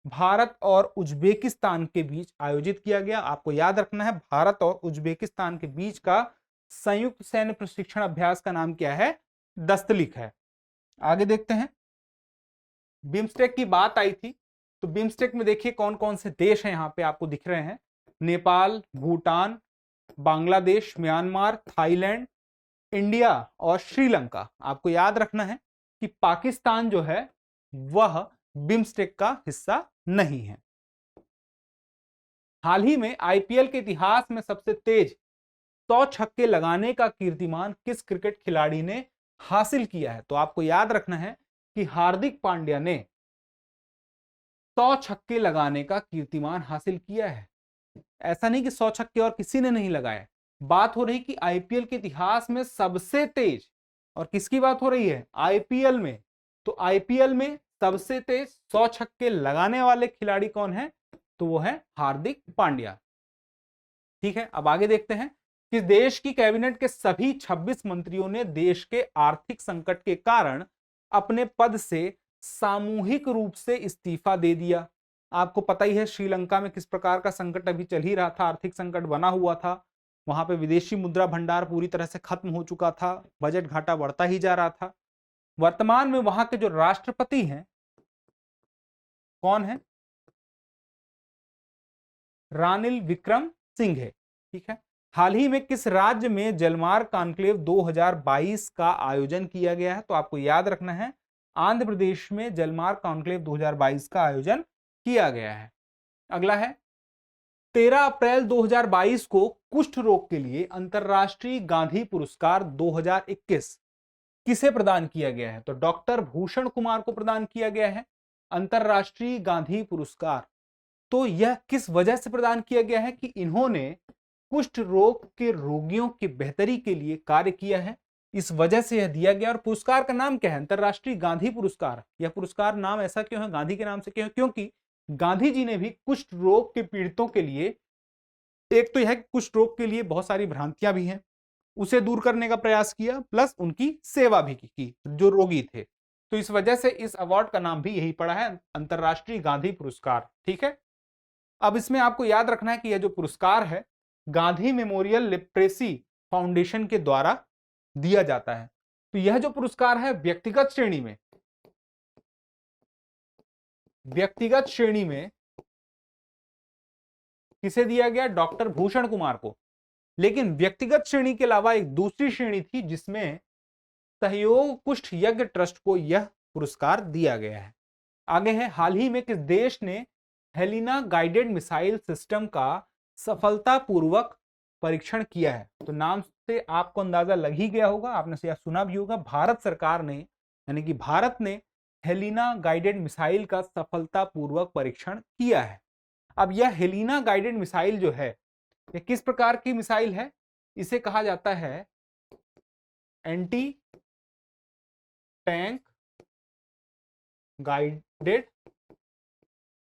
भारत और उज्बेकिस्तान के बीच आयोजित किया गया। आपको याद रखना है, भारत और उज्बेकिस्तान के बीच का संयुक्त सैन्य प्रशिक्षण अभ्यास का नाम क्या है? दस्तलिक है। आगे देखते हैं, बिम्स्टेक की बात आई थी, तो बिम्स्टेक में देखिए कौन कौन से देश हैं, यहां पे आपको दिख रहे हैं, Nepal, Bhutan, Bangladesh, Myanmar, Thailand, India और श्रीलंका। आपको याद रखना है कि पाकिस्तान जो है वह बिम्स्टेक का हिस्सा नहीं है। हाल ही में आईपीएल के इतिहास में सबसे तेज 100 छक्के लगाने का कीर्तिमान किस क्रिकेट खिलाड़ी ने हासिल किया है? तो आपको याद रखना है कि हार्दिक पांड्या ने 100 छक्के लगाने का कीर्तिमान हासिल किया है। ऐसा नहीं कि 100 छक्के और किसी ने नहीं लगाए, बात हो रही कि आईपीएल के इतिहास में सबसे तेज, और किसकी बात हो रही है? आईपीएल में। तो आईपीएल में सबसे तेज 100 छक्के लगाने वाले खिलाड़ी कौन है? तो वो है हार्दिक पांड्या। ठीक है, अब आगे देखते हैं कि देश की कैबिनेट के सभी 26 मंत्रियों ने देश के आर्थिक संकट के कारण अपने पद से सामूहिक रूप से इस्तीफा दे दिया। आपको पता ही है श्रीलंका में किस प्रकार का संकट अभी चल ही रहा था, आर्थिक संकट बना हुआ था, वहां पे विदेशी मुद्रा भंडार पूरी तरह से खत्म हो चुका था, बजट घाटा बढ़ता ही जा रहा था। वर्तमान में वहां के जो राष्ट्रपति हैं, कौन है? रानिल विक्रमसिंघे। ठीक है, हाल ही में किस राज्य में जलमार्ग कॉन्क्लेव 2022 का आयोजन किया गया है? तो आपको याद रखना है, आंध्र प्रदेश में जलमार्ग कॉन्क्लेव 2022 का आयोजन किया गया है। अगला है, 13 अप्रैल 2022 को कुष्ठ रोग के लिए अंतरराष्ट्रीय गांधी पुरस्कार 2021 किसे प्रदान किया गया है? तो डॉक्टर भूषण कुमार को प्रदान किया गया है अंतरराष्ट्रीय गांधी पुरस्कार। तो यह किस वजह से प्रदान किया गया है? कि इन्होंने कुष्ठ रोग के रोगियों की बेहतरी के लिए कार्य किया है, इस वजह से यह दिया गया। और पुरस्कार का नाम क्या है? अंतरराष्ट्रीय गांधी पुरस्कार। यह पुरस्कार नाम ऐसा क्यों है, गांधी के नाम से क्यों? क्योंकि गांधी जी ने भी कुष्ठ रोग के पीड़ितों के लिए, एक तो यह कुष्ठ रोग के लिए बहुत सारी भ्रांतियां भी हैं, उसे दूर करने का प्रयास किया, प्लस उनकी सेवा भी की जो रोगी थे। तो इस वजह से इस अवार्ड का नाम भी यही पड़ा है, अंतरराष्ट्रीय गांधी पुरस्कार। ठीक है, अब इसमें आपको याद रखना है कि यह जो पुरस्कार है गांधी मेमोरियल लिप्रेसी फाउंडेशन के द्वारा दिया जाता है। तो यह जो पुरस्कार है व्यक्तिगत श्रेणी में किसे दिया गया? डॉक्टर भूषण कुमार को। लेकिन व्यक्तिगत श्रेणी के अलावा एक दूसरी श्रेणी थी जिसमें सहयोग कुष्ठ यज्ञ ट्रस्ट को यह पुरस्कार दिया गया है। आगे है, हाल ही में किस देश ने हेलिना गाइडेड मिसाइल सिस्टम का सफलतापूर्वक परीक्षण किया है? तो नाम से आपको अंदाजा लग ही गया होगा, आपने से सुना भी होगा, भारत सरकार ने, यानी कि भारत ने हेलिना गाइडेड मिसाइल का सफलतापूर्वक परीक्षण किया है। अब यह हेलिना गाइडेड मिसाइल जो है, यह किस प्रकार की मिसाइल है? इसे कहा जाता है anti tank guided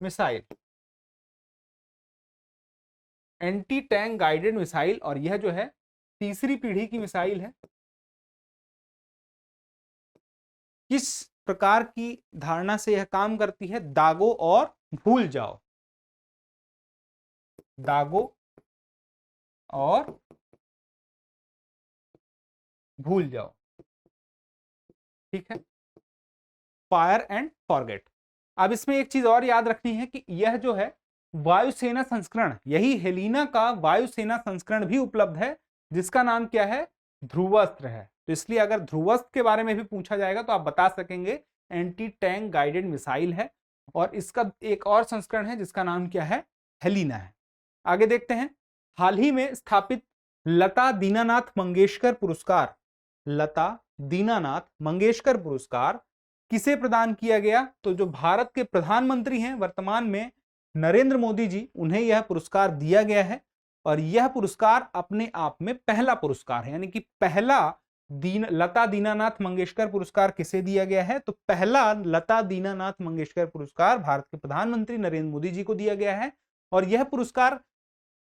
missile, anti tank guided missile. और यह जो है तीसरी पीढ़ी की मिसाइल है। किस प्रकार की धारणा से यह काम करती है? दागो और भूल जाओ, दागो और भूल जाओ। ठीक है, फायर एंड फॉरगेट। अब इसमें एक चीज और याद रखनी है कि यह जो है वायुसेना संस्करण, यही हेलिना का वायुसेना संस्करण भी उपलब्ध है जिसका नाम क्या है? ध्रुवस्त्र है। तो इसलिए अगर ध्रुवस्त्र के बारे में भी पूछा जाएगा तो आप बता सकेंगे एंटी टैंक गाइडेड मिसाइल है। और इसका एक और संस्करण है जिसका नाम क्या है? हेलिना है। आगे देखते हैं, हाल ही में स्थापित लता दीनानाथ मंगेशकर पुरस्कार, लता दीनानाथ मंगेशकर पुरस्कार किसे प्रदान किया गया? तो जो भारत के प्रधानमंत्री हैं वर्तमान में, नरेंद्र मोदी जी, उन्हें यह पुरस्कार दिया गया है। और यह पुरस्कार अपने आप में पहला पुरस्कार है, यानी कि पहला लता दीनानाथ मंगेशकर पुरस्कार किसे दिया गया है? तो पहला लता दीनानाथ मंगेशकर पुरस्कार भारत के प्रधानमंत्री नरेंद्र मोदी जी को दिया गया है। और यह पुरस्कार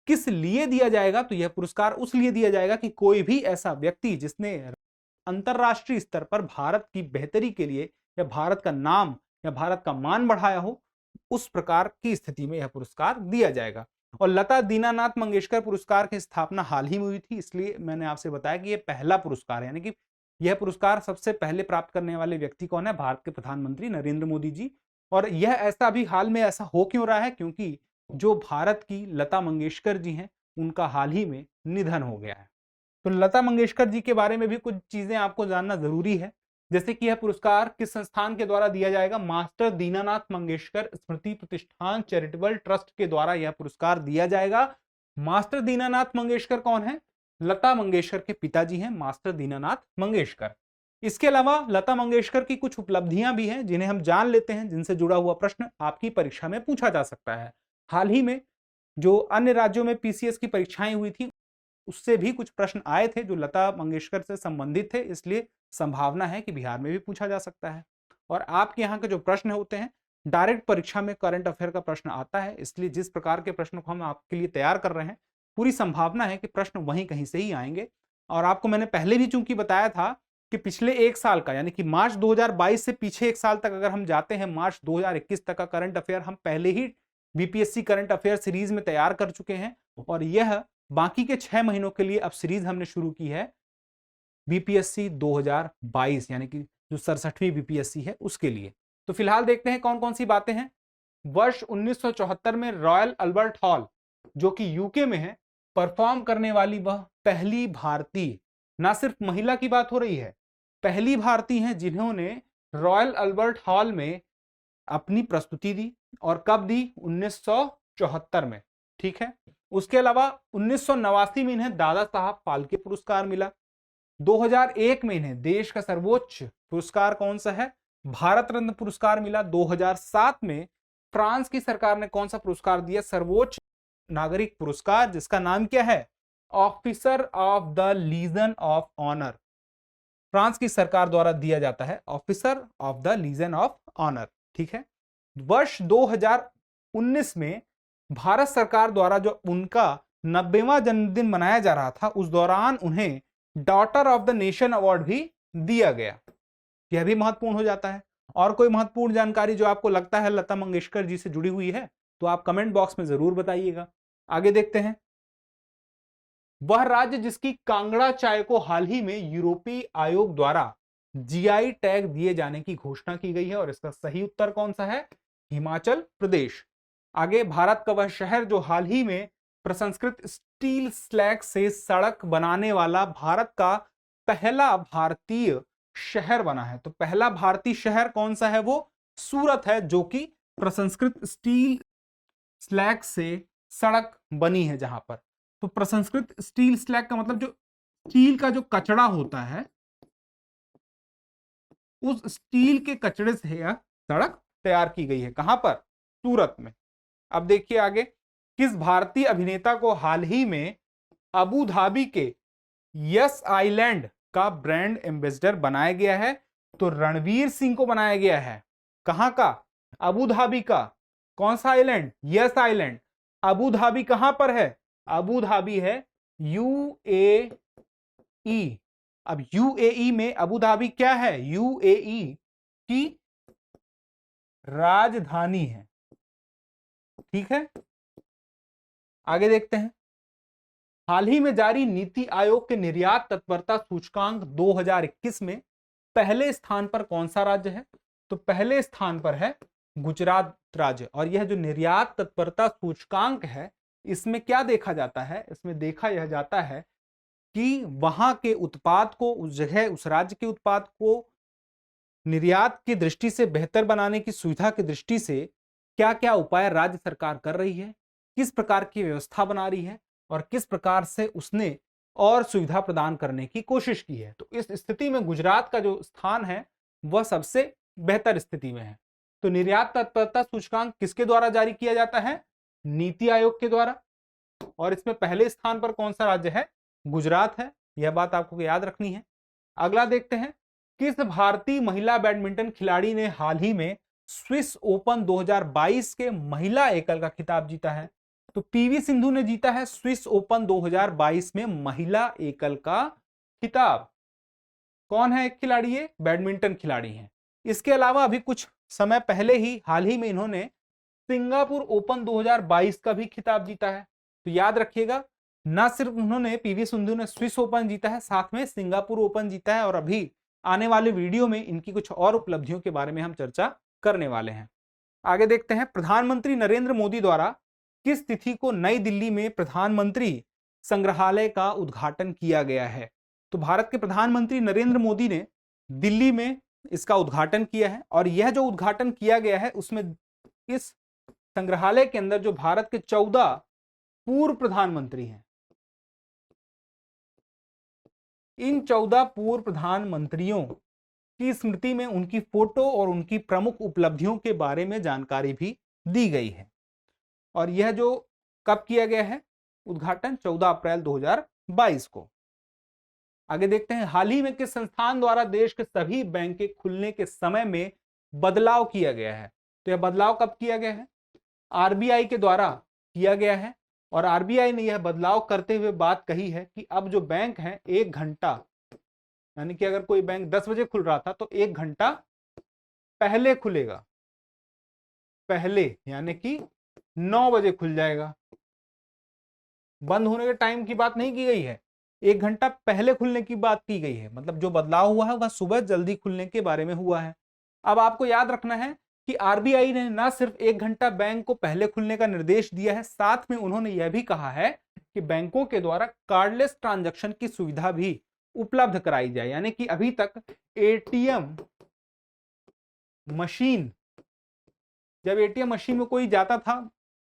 किस लिए दिया जाएगा? तो यह पुरस्कार उस लिए दिया जाएगा कि कोई भी ऐसा व्यक्ति जिसने अंतरराष्ट्रीय स्तर पर भारत की बेहतरी के लिए या भारत का नाम या भारत का मान बढ़ाया हो, उस प्रकार की स्थिति में यह पुरस्कार दिया जाएगा। और लता दीनानाथ मंगेशकर पुरस्कार की स्थापना हाल ही में हुई थी, इसलिए मैंने आपसे बताया कि यह पहला पुरस्कार है, यानी कि यह पुरस्कार सबसे पहले प्राप्त करने वाले व्यक्ति कौन है? भारत के प्रधानमंत्री नरेंद्र मोदी जी। और यह ऐसा अभी हाल में ऐसा हो क्यों रहा है? क्योंकि जो भारत की लता मंगेशकर जी हैं, उनका हाल ही में निधन हो गया है। तो लता मंगेशकर जी के बारे में भी कुछ चीजें आपको जानना जरूरी है, जैसे कि यह पुरस्कार किस संस्थान के द्वारा दिया जाएगा? मास्टर दीनानाथ मंगेशकर स्मृति प्रतिष्ठान चैरिटेबल ट्रस्ट के द्वारा यह पुरस्कार दिया जाएगा। मास्टर दीनानाथ मंगेशकर कौन है? लता मंगेशकर के पिताजी हैं मास्टर दीनानाथ मंगेशकर। इसके अलावा लता मंगेशकर की कुछ उपलब्धियां भी हैं जिन्हें हम जान लेते हैं, जिनसे जुड़ा हुआ प्रश्न आपकी परीक्षा में पूछा जा सकता है। हाल ही में जो अन्य राज्यों में पीसीएस की परीक्षाएं हुई थी, उससे भी कुछ प्रश्न आए थे जो लता मंगेशकर से संबंधित थे, इसलिए संभावना है कि बिहार में भी पूछा जा सकता है। और आपके यहाँ के जो प्रश्न होते हैं, डायरेक्ट परीक्षा में करंट अफेयर का प्रश्न आता है, इसलिए जिस प्रकार के प्रश्न को हम आपके लिए तैयार कर रहे हैं, पूरी संभावना है कि प्रश्न वहीं कहीं से ही आएंगे। और आपको मैंने पहले भी चूंकि बताया था कि पिछले एक साल का, यानी कि मार्च 2022 से पीछे एक साल तक अगर हम जाते हैं, मार्च 2021 तक का करंट अफेयर हम पहले ही बीपीएससी करंट अफेयर सीरीज में तैयार कर चुके हैं। और यह बाकी के 6 महीनों के लिए अब सीरीज हमने शुरू की है बीपीएससी 2022, यानी कि जो 67वीं बीपीएससी है उसके लिए। तो फिलहाल देखते हैं कौन कौन सी बातें हैं। वर्ष 1974 में रॉयल अल्बर्ट हॉल, जो कि यूके में है, परफॉर्म करने वाली वह पहली भारतीय, ना सिर्फ महिला की बात हो रही है, पहली भारतीय हैं जिन्होंने रॉयल अल्बर्ट हॉल में अपनी प्रस्तुति दी। और कब दी? 1974 में, ठीक है। उसके अलावा 1989 में इन्हें दादा साहब फाल्के पुरस्कार मिला। 2001 में इन्हें देश का सर्वोच्च पुरस्कार कौन सा है? भारत रत्न पुरस्कार मिला। 2007 में फ्रांस की सरकार ने कौन सा पुरस्कार दिया? सर्वोच्च नागरिक पुरस्कार, जिसका नाम क्या है? Officer of the legion of honour. France की सरकार द्वारा दिया जाता है officer of the legion of honour, ठीक है। वर्ष 2019 में भारत सरकार द्वारा जो उनका 90वां जन्मदिन मनाया जा रहा था, उस दौरान उन्हें daughter of the nation award भी दिया गया। यह भी महत्वपूर्ण हो जाता है। और कोई महत्वपूर्ण जानकारी जो आपको लगता है लता मंगेशकर जी से जुड़ी हुई है, तो आप कमेंट बॉक्स में जरूर बताइएगा। आगे देखते हैं। वह राज्य जिसकी कांगड़ा चाय को हाल ही में यूरोपीय आयोग द्वारा जीआई टैग दिए जाने की घोषणा की गई है, और इसका सही उत्तर कौन सा है? हिमाचल प्रदेश। आगे, भारत का वह शहर जो हाल ही में प्रसंस्कृत स्टील स्लैग से सड़क बनाने वाला भारत का पहला भारतीय शहर बना है। तो पहला भारतीय शहर कौन सा है? वो सूरत है, जो कि प्रसंस्कृत स्टील स्लैग से सड़क बनी है जहां पर। तो प्रसंस्कृत स्टील स्लैग का मतलब जो स्टील का जो कचड़ा होता है, उस स्टील के कचड़े से यह सड़क तैयार की गई है। कहां पर? सूरत में। अब देखिए आगे, किस भारतीय अभिनेता को हाल ही में अबू धाबी के यस आइलैंड का ब्रांड एम्बेसडर बनाया गया है? तो रणवीर सिंह को बनाया गया है। कहां का? अबू धाबी का। कौन सा island? Yes island. Abu Dhabi कहां पर है? अबू धाबी है यूएई। अब यूएई में अबू धाबी क्या है? यूएई की राजधानी है, ठीक है। आगे देखते हैं। हाल ही में जारी नीति आयोग के निर्यात तत्परता सूचकांक 2021 में पहले स्थान पर कौन सा राज्य है? तो पहले स्थान पर है गुजरात राज्य। और यह जो निर्यात तत्परता सूचकांक है, इसमें क्या देखा जाता है? इसमें देखा यह जाता है कि वहां के उत्पाद को, उस जगह, उस राज्य के उत्पाद को निर्यात की दृष्टि से बेहतर बनाने की सुविधा की दृष्टि से क्या क्या उपाय राज्य सरकार कर रही है, किस प्रकार की व्यवस्था बना रही है, और किस प्रकार से उसने और सुविधा प्रदान करने की कोशिश की है। तो इस स्थिति में गुजरात का जो स्थान है वह सबसे बेहतर स्थिति में है। तो निर्यात तत्परता सूचकांक किसके द्वारा जारी किया जाता है? नीति आयोग के द्वारा। और इसमें पहले स्थान पर कौन सा राज्य है? गुजरात है। यह बात आपको याद रखनी है। अगला देखते हैं। किस भारतीय महिला बैडमिंटन खिलाड़ी ने हाल ही में स्विस ओपन 2022 के महिला एकल का खिताब जीता है? तो पीवी सिंधु ने जीता है स्विस ओपन 2022 में महिला एकल का खिताब। कौन है एक खिलाड़ी? ये बैडमिंटन खिलाड़ी हैं। इसके अलावा अभी कुछ समय पहले ही, हाल ही में इन्होंने सिंगापुर ओपन 2022 का भी खिताब जीता है। तो याद रखिएगा, ना सिर्फ उन्होंने पीवी सिंधु ने स्विस ओपन जीता है, साथ में सिंगापुर ओपन जीता है। और अभी आने वाले वीडियो में इनकी कुछ और उपलब्धियों के बारे में हम चर्चा करने वाले हैं। आगे देखते हैं, प्रधानमंत्री नरेंद्र मोदी द्वारा किस तिथि को नई दिल्ली में प्रधानमंत्री संग्रहालय का उद्घाटन किया गया है? तो भारत के प्रधानमंत्री नरेंद्र मोदी ने दिल्ली में इसका उद्घाटन किया है। और यह जो उद्घाटन किया गया है उसमें इस संग्रहालय के अंदर जो भारत के 14 पूर्व प्रधानमंत्री हैं, इन 14 पूर्व प्रधानमंत्रियों की स्मृति में उनकी फोटो और उनकी प्रमुख उपलब्धियों के बारे में जानकारी भी दी गई है। और यह जो कब किया गया है उद्घाटन? 14 अप्रैल 2022 को। आगे देखते हैं, हाल ही में किस संस्थान द्वारा देश के सभी बैंक के खुलने के समय में बदलाव किया गया है? तो यह बदलाव कब किया गया है? आरबीआई के द्वारा किया गया है। और आरबीआई ने यह बदलाव करते हुए बात कही है कि अब जो बैंक है 1 घंटा, यानी कि अगर कोई बैंक 10 बजे खुल रहा था तो 1 घंटा पहले खुलेगा, पहले यानी कि 9 बजे खुल जाएगा। बंद होने के टाइम की बात नहीं की गई है, 1 घंटा पहले खुलने की बात की गई है। मतलब जो बदलाव हुआ है वह सुबह जल्दी खुलने के बारे में हुआ है। अब आपको याद रखना है कि आरबीआई ने ना सिर्फ 1 घंटा बैंक को पहले खुलने का निर्देश दिया है, साथ में उन्होंने यह भी कहा है कि बैंकों के द्वारा कार्डलेस ट्रांजैक्शन की सुविधा भी उपलब्ध कराई जाए। यानी कि अभी तक एटीएम मशीन, जब एटीएम मशीन में कोई जाता था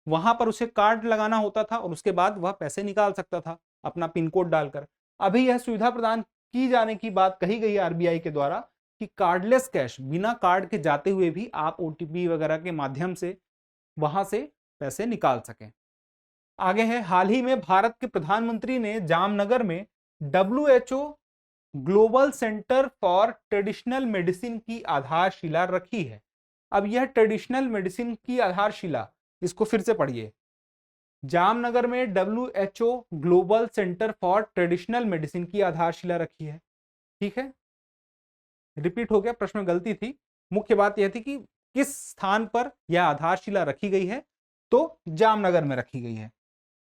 वहां पर उसे कार्ड लगाना होता था और उसके बाद वह पैसे निकाल सकता था अपना पिन कोड डालकर। अभी यह सुविधा प्रदान की जाने की बात कही गई आरबीआई के द्वारा कि कार्डलेस कैश, बिना कार्ड के जाते हुए भी आप ओटीपी वगैरह के माध्यम से वहां से पैसे निकाल सकें। आगे है, हाल ही में भारत के प्रधानमंत्री ने जामनगर में WHO global centre for traditional medicine की आधारशिला रखी है। अब यह ट्रेडिशनल मेडिसिन की आधारशिला, इसको फिर से पढ़िए, जामनगर में WHO global centre for traditional medicine की आधारशिला रखी है। ठीक है, रिपीट हो गया, प्रश्न में गलती थी। मुख्य बात यह थी कि किस स्थान पर यह आधारशिला रखी गई है, तो जामनगर में रखी गई है।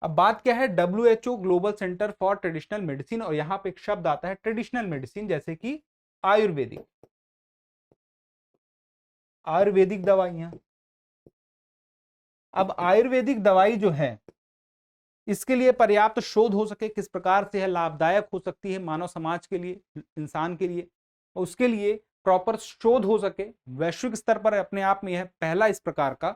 अब बात क्या है, WHO global centre for traditional medicine, और यहां पे एक शब्द आता है ट्रेडिशनल मेडिसिन, जैसे कि आयुर्वेदिक, आयुर्वेदिक दवाइयां। अब आयुर्वेदिक दवाई जो है इसके लिए पर्याप्त शोध हो सके, किस प्रकार से यह लाभदायक हो सकती है मानव समाज के लिए, इंसान के लिए, और उसके लिए प्रॉपर शोध हो सके, वैश्विक स्तर पर अपने आप में यह पहला इस प्रकार का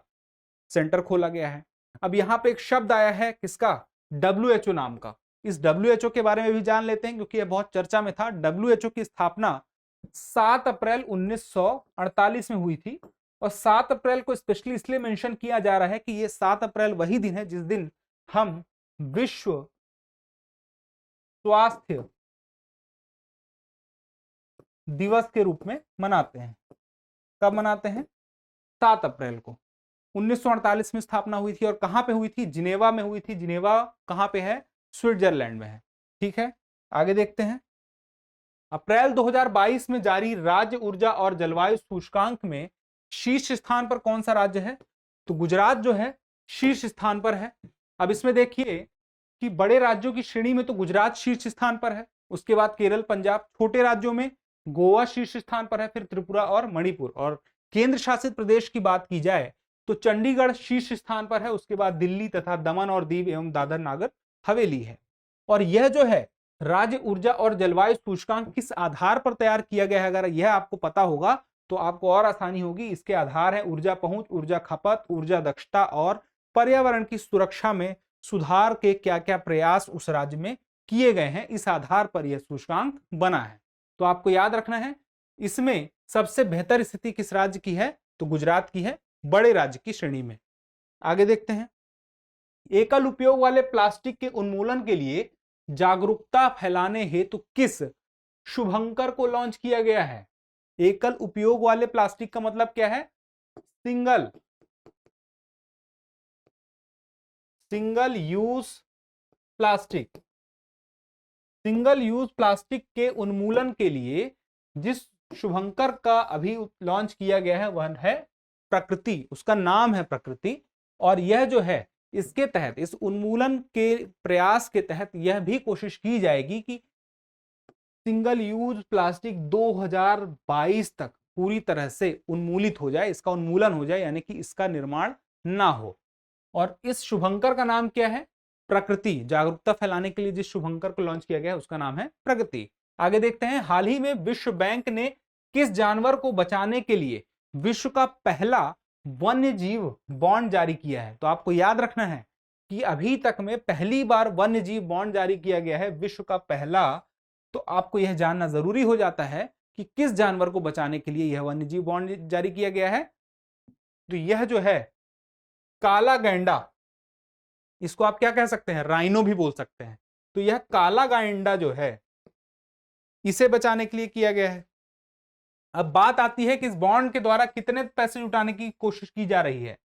सेंटर खोला गया है। अब यहाँ पे एक शब्द आया है किसका, WHO नाम का। इस WHO के बारे में भी जान लेते हैं क्योंकि यह बहुत चर्चा में था। WHO की स्थापना 7 अप्रैल 1948 में हुई थी। और 7 अप्रैल को स्पेशली इसलिए मेंशन किया जा रहा है कि ये 7 अप्रैल वही दिन है जिस दिन हम विश्व स्वास्थ्य दिवस के रूप में मनाते हैं। कब मनाते हैं? 7 अप्रैल को। 1948 में स्थापना हुई थी और कहां पे हुई थी? जिनेवा में हुई थी। जिनेवा कहां पे है? स्विट्जरलैंड में है। ठीक है, आगे देखते हैं। अप्रैल 2022 में जारी राज्य ऊर्जा और जलवायु सूचकांक में शीर्ष स्थान पर कौन सा राज्य है? तो गुजरात जो है शीर्ष स्थान पर है। अब इसमें देखिए कि बड़े राज्यों की श्रेणी में तो गुजरात शीर्ष स्थान पर है, उसके बाद केरल, पंजाब। छोटे राज्यों में गोवा शीर्ष स्थान पर है, फिर त्रिपुरा और मणिपुर। और केंद्र शासित प्रदेश की बात की जाए तो चंडीगढ़ शीर्ष स्थान पर है, उसके बाद दिल्ली तथा दमन और दीव एवं दादर नागर हवेली है। और यह जो है राज्य ऊर्जा और जलवायु सूचकांक किस आधार पर तैयार किया गया है, अगर यह आपको पता होगा तो आपको और आसानी होगी। इसके आधार है ऊर्जा पहुंच, ऊर्जा खपत, ऊर्जा दक्षता और पर्यावरण की सुरक्षा में सुधार के क्या क्या प्रयास उस राज्य में किए गए हैं, इस आधार पर यह सूचकांक बना है। तो आपको याद रखना है इसमें सबसे बेहतर स्थिति किस राज्य की है? तो गुजरात की है, बड़े राज्य की श्रेणी में। आगे देखते हैं, एकल उपयोग वाले प्लास्टिक के उन्मूलन के लिए जागरूकता फैलाने हेतु किस शुभंकर को लॉन्च किया गया है? एकल उपयोग वाले प्लास्टिक का मतलब क्या है? Single use plastic. Single use plastic के उन्मूलन के लिए जिस शुभंकर का अभी लॉन्च किया गया है वह है प्रकृति, उसका नाम है प्रकृति, और यह जो है इसके तहत, इस उन्मूलन के प्रयास के तहत यह भी कोशिश की जाएगी कि सिंगल यूज प्लास्टिक 2022 तक पूरी तरह से उन्मूलित हो जाए, इसका उन्मूलन हो जाए, यानी कि इसका निर्माण ना हो। और इस शुभंकर का नाम क्या है? प्रकृति। जागरूकता फैलाने के लिए जिस शुभंकर को लॉन्च किया गया है उसका नाम है प्रकृति। आगे देखते हैं, हाल ही में विश्व बैंक ने किस जानवर को बचाने के लिए विश्व का पहला वन्य जीव बॉन्ड जारी किया है? तो आपको याद रखना है कि अभी तक में पहली बार वन्य जीव बॉन्ड जारी किया गया है, विश्व का पहला। तो आपको यह जानना जरूरी हो जाता है कि किस जानवर को बचाने के लिए यह वन्य जीव बॉन्ड जारी किया गया है। तो यह जो है काला गैंडा, इसको आप क्या कह सकते हैं? राइनो भी बोल सकते हैं। तो यह काला गैंडा जो है इसे बचाने के लिए किया गया है। अब बात आती है कि इस बॉन्ड के द्वारा कितने पैसे जुटाने की कोशिश की जा रही है?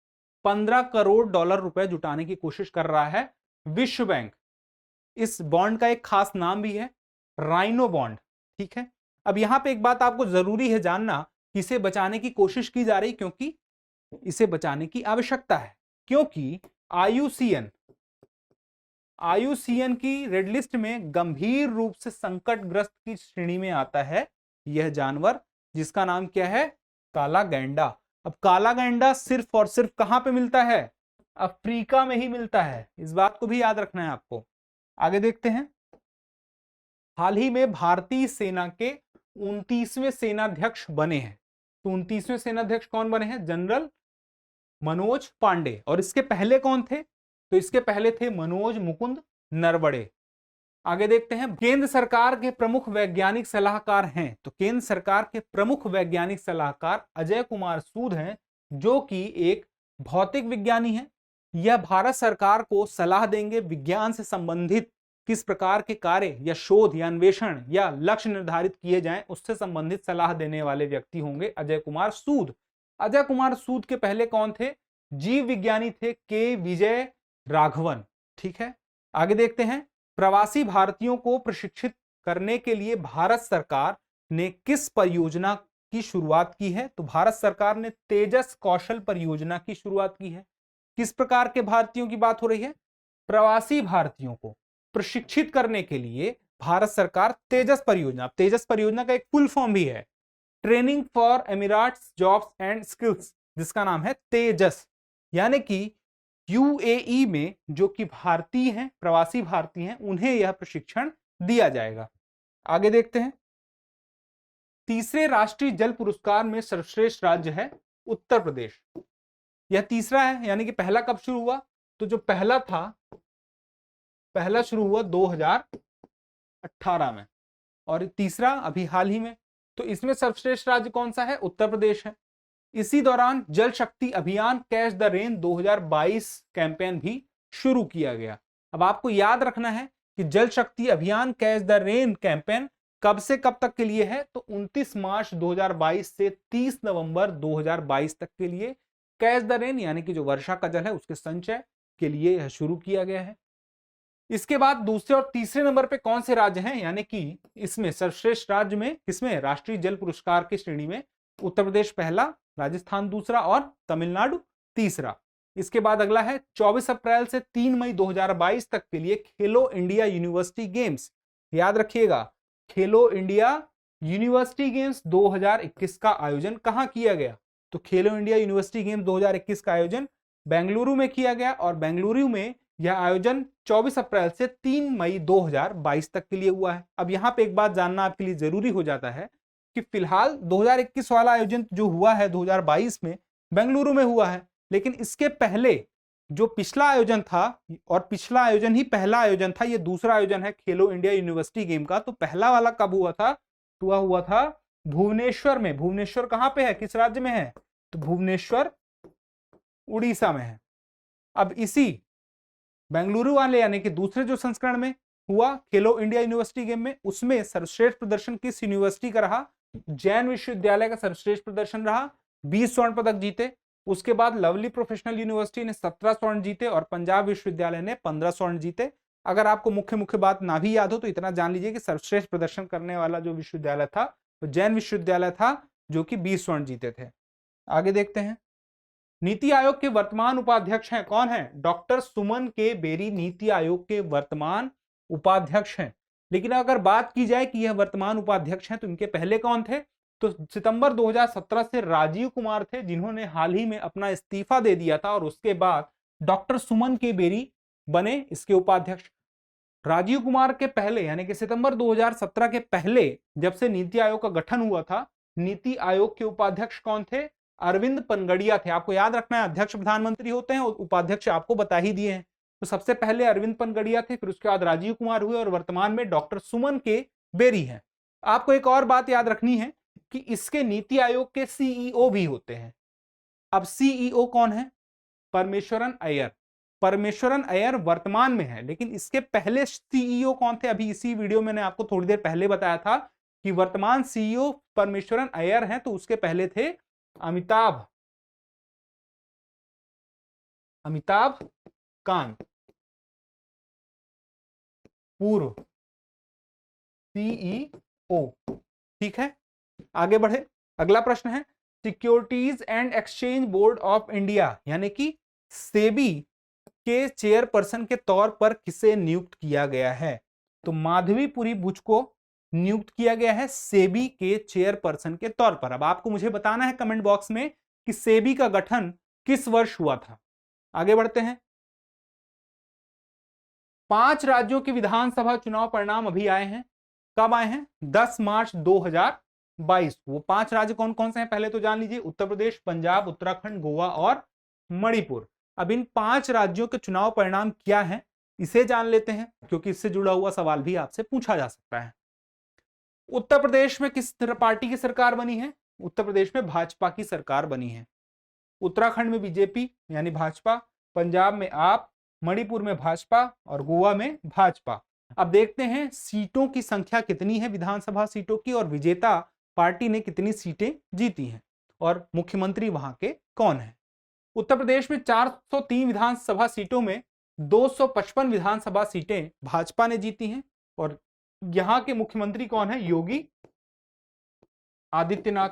15 करोड़ डॉलर रुपए जुटाने की कोशिश कर रहा है विश्व बैंक। इस बॉन्ड का एक खास नाम भी है, राइनो बॉन्ड। ठीक है, अब यहां पे एक बात आपको जरूरी है जानना कि इसे बचाने की कोशिश की जा रही, क्योंकि इसे बचाने की आवश्यकता है, क्योंकि आईयूसीएन की रेड लिस्ट में गंभीर रूप से संकटग्रस्त की श्रेणी में आता है यह जानवर, जिसका नाम क्या है? काला गैंडा। अब काला गैंडा सिर्फ और सिर्फ कहां पे मिलता है? अफ्रीका में ही मिलता है, इस बात को भी याद रखना है आपको। आगे देखते हैं, हाल ही में भारतीय सेना के 29वें सेनाध्यक्ष बने हैं। तो 29वें सेनाध्यक्ष कौन बने हैं? जनरल मनोज पांडे। और इसके पहले कौन थे? तो इसके पहले थे मनोज मुकुंद नरवणे। आगे देखते हैं, केंद्र सरकार के प्रमुख वैज्ञानिक सलाहकार हैं। तो केंद्र सरकार के प्रमुख वैज्ञानिक सलाहकार अजय कुमार सूद हैं, जो कि एक भौतिक विज्ञानी हैं। यह भारत सरकार को सलाह देंगे विज्ञान से संबंधित किस प्रकार के कार्य या शोध या अन्वेषण या लक्ष्य निर्धारित किए जाएं, उससे संबंधित सलाह देने वाले व्यक्ति होंगे अजय कुमार सूद। अजय कुमार सूद के पहले कौन थे? जीव विज्ञानी थे के विजय राघवन। ठीक है, आगे देखते हैं, प्रवासी भारतीयों को प्रशिक्षित करने के लिए भारत सरकार ने किस परियोजना की शुरुआत की है? तो भारत सरकार ने तेजस कौशल परियोजना की शुरुआत की है। किस प्रकार के भारतीयों की बात हो रही है? प्रवासी भारतीयों को प्रशिक्षित करने के लिए भारत सरकार तेजस परियोजना, तेजस परियोजना का एक फुल फॉर्म भी है, training for Emirates jobs and skills, जिसका नाम है तेजस। यानी कि यूएई में जो कि भारतीय हैं, प्रवासी भारतीय हैं, उन्हें यह प्रशिक्षण दिया जाएगा। आगे देखते हैं, तीसरे राष्ट्रीय जल पुरस्कार में सर्वश्रेष्ठ राज्य है उत्तर प्रदेश। यह तीसरा है, यानी कि पहला कब शुरू हुआ? तो जो पहला था, पहला शुरू हुआ 2018 में, और तीसरा अभी हाल ही में। तो इसमें सर्वश्रेष्ठ राज्य कौन सा है? उत्तर प्रदेश है। इसी दौरान जल शक्ति अभियान कैच द रेन 2022 कैंपेन भी शुरू किया गया। अब आपको याद रखना है कि जल शक्ति अभियान कैच द रेन कैंपेन कब से कब तक के लिए है? तो 29 मार्च 2022 से 30 नवंबर 2022 तक के लिए कैच द रेन, यानी कि जो वर्षा का जल है उसके संचय के लिए यह शुरू किया गया है। इसके बाद दूसरे और तीसरे नंबर पे कौन से राज्य हैं? यानी कि इसमें सर्वश्रेष्ठ राज्य में किसमें? राष्ट्रीय जल पुरस्कार की श्रेणी में उत्तर प्रदेश पहला, राजस्थान दूसरा और तमिलनाडु तीसरा। इसके बाद अगला है 24 अप्रैल से 3 मई 2022 तक के लिए खेलो इंडिया यूनिवर्सिटी गेम्स। याद रखिएगा, खेलो इंडिया यूनिवर्सिटी गेम्स 2021 का आयोजन कहां किया गया? तो खेलो इंडिया यूनिवर्सिटी गेम्स 2021 का आयोजन बेंगलुरु में किया गया, और बेंगलुरु में यह आयोजन 24 अप्रैल से 3 मई 2022 तक के लिए हुआ है। अब यहां पे एक बात जानना आपके लिए जरूरी हो जाता है कि फिलहाल 2021 वाला आयोजन जो हुआ है 2022 में बेंगलुरु में हुआ है, लेकिन इसके पहले जो पिछला आयोजन था, और पिछला आयोजन ही पहला आयोजन था, ये दूसरा आयोजन है खेलो इंडिया यूनिवर्सिटी गेम का। तो पहला वाला कब हुआ था? तो वह हुआ था भुवनेश्वर में। भुवनेश्वर कहां पे है, किस राज्य में है? तो भुवनेश्वर उड़ीसा में है। अब इसी बेंगलुरु वाले यानी कि दूसरे जो संस्करण में हुआ खेलो इंडिया यूनिवर्सिटी गेम में, उसमें सर्वश्रेष्ठ प्रदर्शन किस यूनिवर्सिटी का रहा? जैन विश्वविद्यालय का सर्वश्रेष्ठ प्रदर्शन रहा, 20 स्वर्ण पदक जीते। उसके बाद लवली प्रोफेशनल यूनिवर्सिटी ने 17 स्वर्ण जीते और पंजाब विश्वविद्यालय ने 15 स्वर्ण जीते। अगर आपको मुख्य मुख्य बात ना भी याद हो तो इतना जान लीजिए कि सर्वश्रेष्ठ प्रदर्शन करने वाला जो विश्वविद्यालय था वो जैन विश्वविद्यालय था, जो कि 20 स्वर्ण जीते थे। आगे देखते हैं, नीति आयोग के वर्तमान उपाध्यक्ष हैं, कौन है? डॉक्टर सुमन के बेरी नीति आयोग के वर्तमान उपाध्यक्ष हैं। लेकिन अगर बात की जाए कि यह वर्तमान उपाध्यक्ष हैं तो इनके पहले कौन थे? तो सितंबर 2017 से राजीव कुमार थे, जिन्होंने हाल ही में अपना इस्तीफा दे दिया था और उसके बाद डॉक्टर सुमन के बेरी बने इसके उपाध्यक्ष। राजीव कुमार के पहले यानी कि सितंबर 2017 के पहले जब से नीति आयोग का गठन हुआ था, नीति आयोग के उपाध्यक्ष कौन थे? अरविंद पनगड़िया थे। आपको याद रखना है, अध्यक्ष प्रधानमंत्री होते हैं और उपाध्यक्ष आपको बता ही दिए हैं। तो सबसे पहले अरविंद पनगड़िया थे, फिर उसके बाद राजीव कुमार हुए और वर्तमान में डॉक्टर सुमन के बेरी हैं। आपको एक और बात याद रखनी है कि इसके नीति आयोग के सीईओ भी होते हैं। अब सीईओ कौन है? परमेश्वरन अय्यर। परमेश्वरन अय्यर वर्तमान में है, लेकिन इसके पहले सीईओ कौन थे? अभी इसी वीडियो में मैंने आपको थोड़ी देर पहले बताया था कि वर्तमान सीईओ परमेश्वरन अय्यर हैं, तो उसके पहले थे अमिताभ कांत, पूर्व सीईओ। ठीक है, आगे बढ़े। अगला प्रश्न है, securities and exchange board of India यानी कि सेबी के चेयरपर्सन के तौर पर किसे नियुक्त किया गया है? तो माधवीपुरी बुच को नियुक्त किया गया है सेबी के चेयरपर्सन के तौर पर। अब आपको मुझे बताना है कमेंट बॉक्स में कि सेबी का गठन किस वर्ष हुआ था। आगे बढ़ते हैं। 5 राज्यों के विधानसभा चुनाव परिणाम अभी आए हैं। कब आए हैं? 10 मार्च 2022। वो 5 राज्य कौन कौन से हैं पहले तो जान लीजिए। उत्तर प्रदेश, पंजाब, उत्तराखंड, गोवा और मणिपुर। अब इन 5 राज्यों के चुनाव परिणाम क्या हैं इसे जान लेते हैं, क्योंकि इससे जुड़ा हुआ सवाल भी आपसे पूछा जा सकता है। उत्तर प्रदेश में किस पार्टी की सरकार बनी है? उत्तर प्रदेश में भाजपा की सरकार बनी है। उत्तराखंड में बीजेपी यानी भाजपा, पंजाब में आप, मणिपुर में भाजपा और गोवा में भाजपा। अब देखते हैं सीटों की संख्या कितनी है विधानसभा सीटों की, और विजेता पार्टी ने कितनी सीटें जीती हैं और मुख्यमंत्री वहां के कौन है। उत्तर प्रदेश में 403 विधानसभा सीटों में 255 विधानसभा सीटें भाजपा ने जीती हैं और यहां के मुख्यमंत्री कौन है? योगी आदित्यनाथ।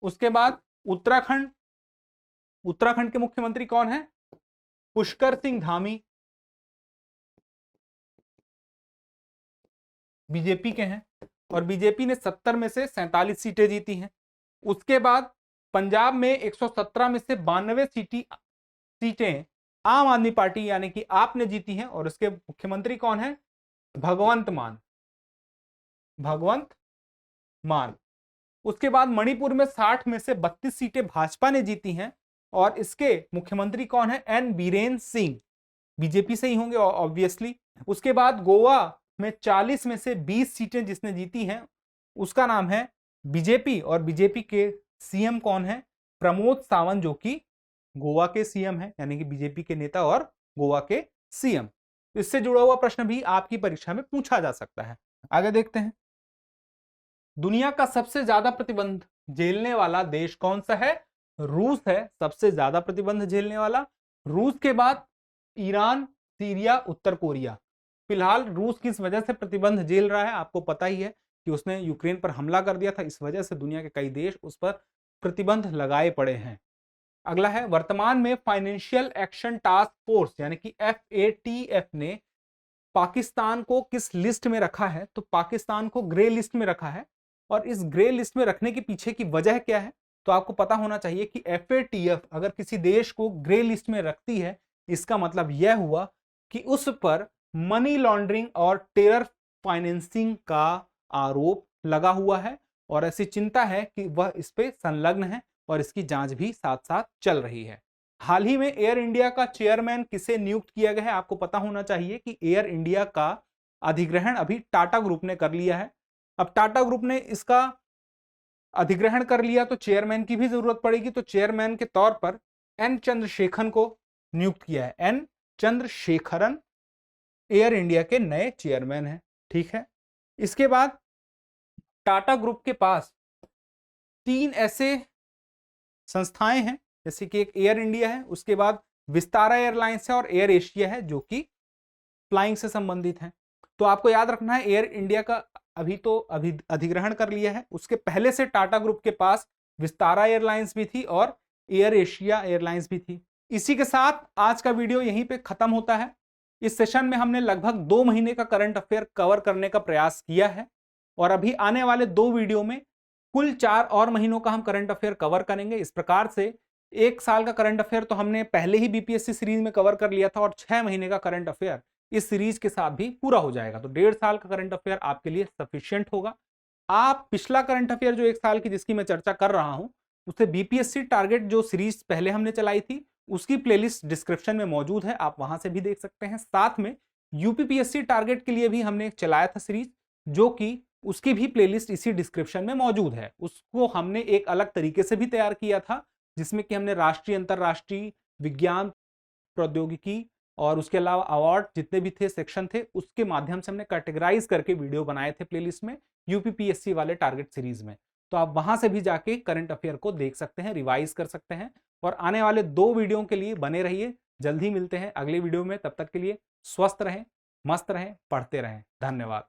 उसके बाद उत्तराखंड के मुख्यमंत्री कौन है? पुष्कर सिंह धामी, बीजेपी के हैं और बीजेपी ने 70 में से 47 सीटें जीती हैं। उसके बाद पंजाब में 117 में से 92 सीटें आम आदमी पार्टी यानी कि आपने जीती हैं और उसके मुख्यमंत्री कौन है? भगवंत मान। उसके बाद मणिपुर में 60 में से 32 सीटें भाजपा ने जीती हैं और इसके मुख्यमंत्री कौन है? एन बीरेन सिंह, बीजेपी से ही होंगे ऑब्वियसली। उसके बाद गोवा में 40 में से 20 सीटें जिसने जीती हैं उसका नाम है बीजेपी और बीजेपी के सीएम कौन है? प्रमोद सावंत, जो कि गोवा के सीएम है यानी कि बीजेपी के नेता और गोवा के सीएम। इससे जुड़ा हुआ प्रश्न भी आपकी परीक्षा में पूछा जा सकता है। आगे देखते हैं। दुनिया का सबसे ज्यादा प्रतिबंध झेलने वाला देश कौन सा है? रूस है सबसे ज्यादा प्रतिबंध झेलने वाला। रूस के बाद ईरान, सीरिया, उत्तर कोरिया। फिलहाल रूस किस वजह से प्रतिबंध झेल रहा है? आपको पता ही है कि उसने यूक्रेन पर हमला कर दिया था, इस वजह से दुनिया के कई देश उस पर प्रतिबंध लगाए पड़े हैं। अगला है, वर्तमान में फाइनेंशियल एक्शन टास्क फोर्स यानी कि FATF ने पाकिस्तान को किस लिस्ट में रखा है? तो पाकिस्तान को ग्रे लिस्ट में रखा है और इस ग्रे लिस्ट में रखने के पीछे की वजह क्या है? तो आपको पता होना चाहिए कि FATF अगर किसी देश को ग्रे लिस्ट में रखती है, इसका मतलब यह हुआ कि उस पर मनी लॉन्ड्रिंग और टेरर फाइनेंसिंग का आरोप लगा हुआ है और ऐसी चिंता है कि वह इस पे संलग्न है और इसकी जांच भी साथ साथ चल रही है। हाल ही में एयर इंडिया का चेयरमैन किसे नियुक्त किया गया है? आपको पता होना चाहिए कि एयर इंडिया का अधिग्रहण अभी टाटा ग्रुप ने कर लिया है। अब टाटा ग्रुप ने इसका अधिग्रहण कर लिया तो चेयरमैन की भी जरूरत पड़ेगी, तो चेयरमैन के तौर पर एन चंद्रशेखरन को नियुक्त किया है। एन चंद्रशेखरन एयर इंडिया के नए चेयरमैन हैं। ठीक है, इसके बाद टाटा ग्रुप के पास 3 ऐसे संस्थाएं हैं, जैसे कि एक एयर इंडिया है, उसके बाद विस्तारा एयरलाइंस है और एयर एशिया है जो कि फ्लाइंग से संबंधित हैं। तो आपको याद रखना है एयर इंडिया का अभी अधिग्रहण कर लिया है, उसके पहले से टाटा ग्रुप के पास विस्तारा एयरलाइंस भी थी और एयर एशिया एयरलाइंस भी थी। इसी के साथ आज का वीडियो यहीं पे खत्म होता है। इस सेशन में हमने लगभग 2 महीने का करंट अफेयर कवर करने का प्रयास किया है और अभी आने वाले 2 वीडियो में कुल 4 और महीनों का हम करंट अफेयर कवर करेंगे। इस प्रकार से 1 साल का करंट अफेयर तो हमने पहले ही बीपीएससी सीरीज में कवर कर लिया था और 6 महीने का करंट अफेयर इस सीरीज के साथ भी पूरा हो जाएगा। तो 1.5 साल का करंट अफेयर आपके लिए सफिशिएंट होगा। आप पिछला करंट अफेयर जो 1 साल की जिसकी मैं चर्चा कर रहा हूं, उसे बीपीएससी टारगेट जो सीरीज पहले हमने चलाई थी उसकी प्लेलिस्ट डिस्क्रिप्शन में मौजूद है, आप वहां से भी देख सकते हैं। साथ में यूपीपीएससी टारगेट के लिए भी हमने चलाया था सीरीज, जो कि उसकी भी प्लेलिस्ट इसी डिस्क्रिप्शन में मौजूद है। उसको हमने एक अलग तरीके से भी तैयार किया था, जिसमें कि हमने राष्ट्रीय अंतरराष्ट्रीय विज्ञान प्रौद्योगिकी और उसके अलावा अवार्ड जितने भी थे सेक्शन थे उसके माध्यम से हमने कैटेगराइज करके वीडियो बनाए थे प्लेलिस्ट में यूपीपीएससी वाले टारगेट सीरीज में। तो आप वहां से भी जाके करंट अफेयर को देख सकते हैं, रिवाइज कर सकते हैं और आने वाले 2 वीडियो के लिए बने रहिए। जल्द ही मिलते हैं अगले वीडियो में, तब तक के लिए स्वस्थ रहें, मस्त रहें, पढ़ते रहें। धन्यवाद।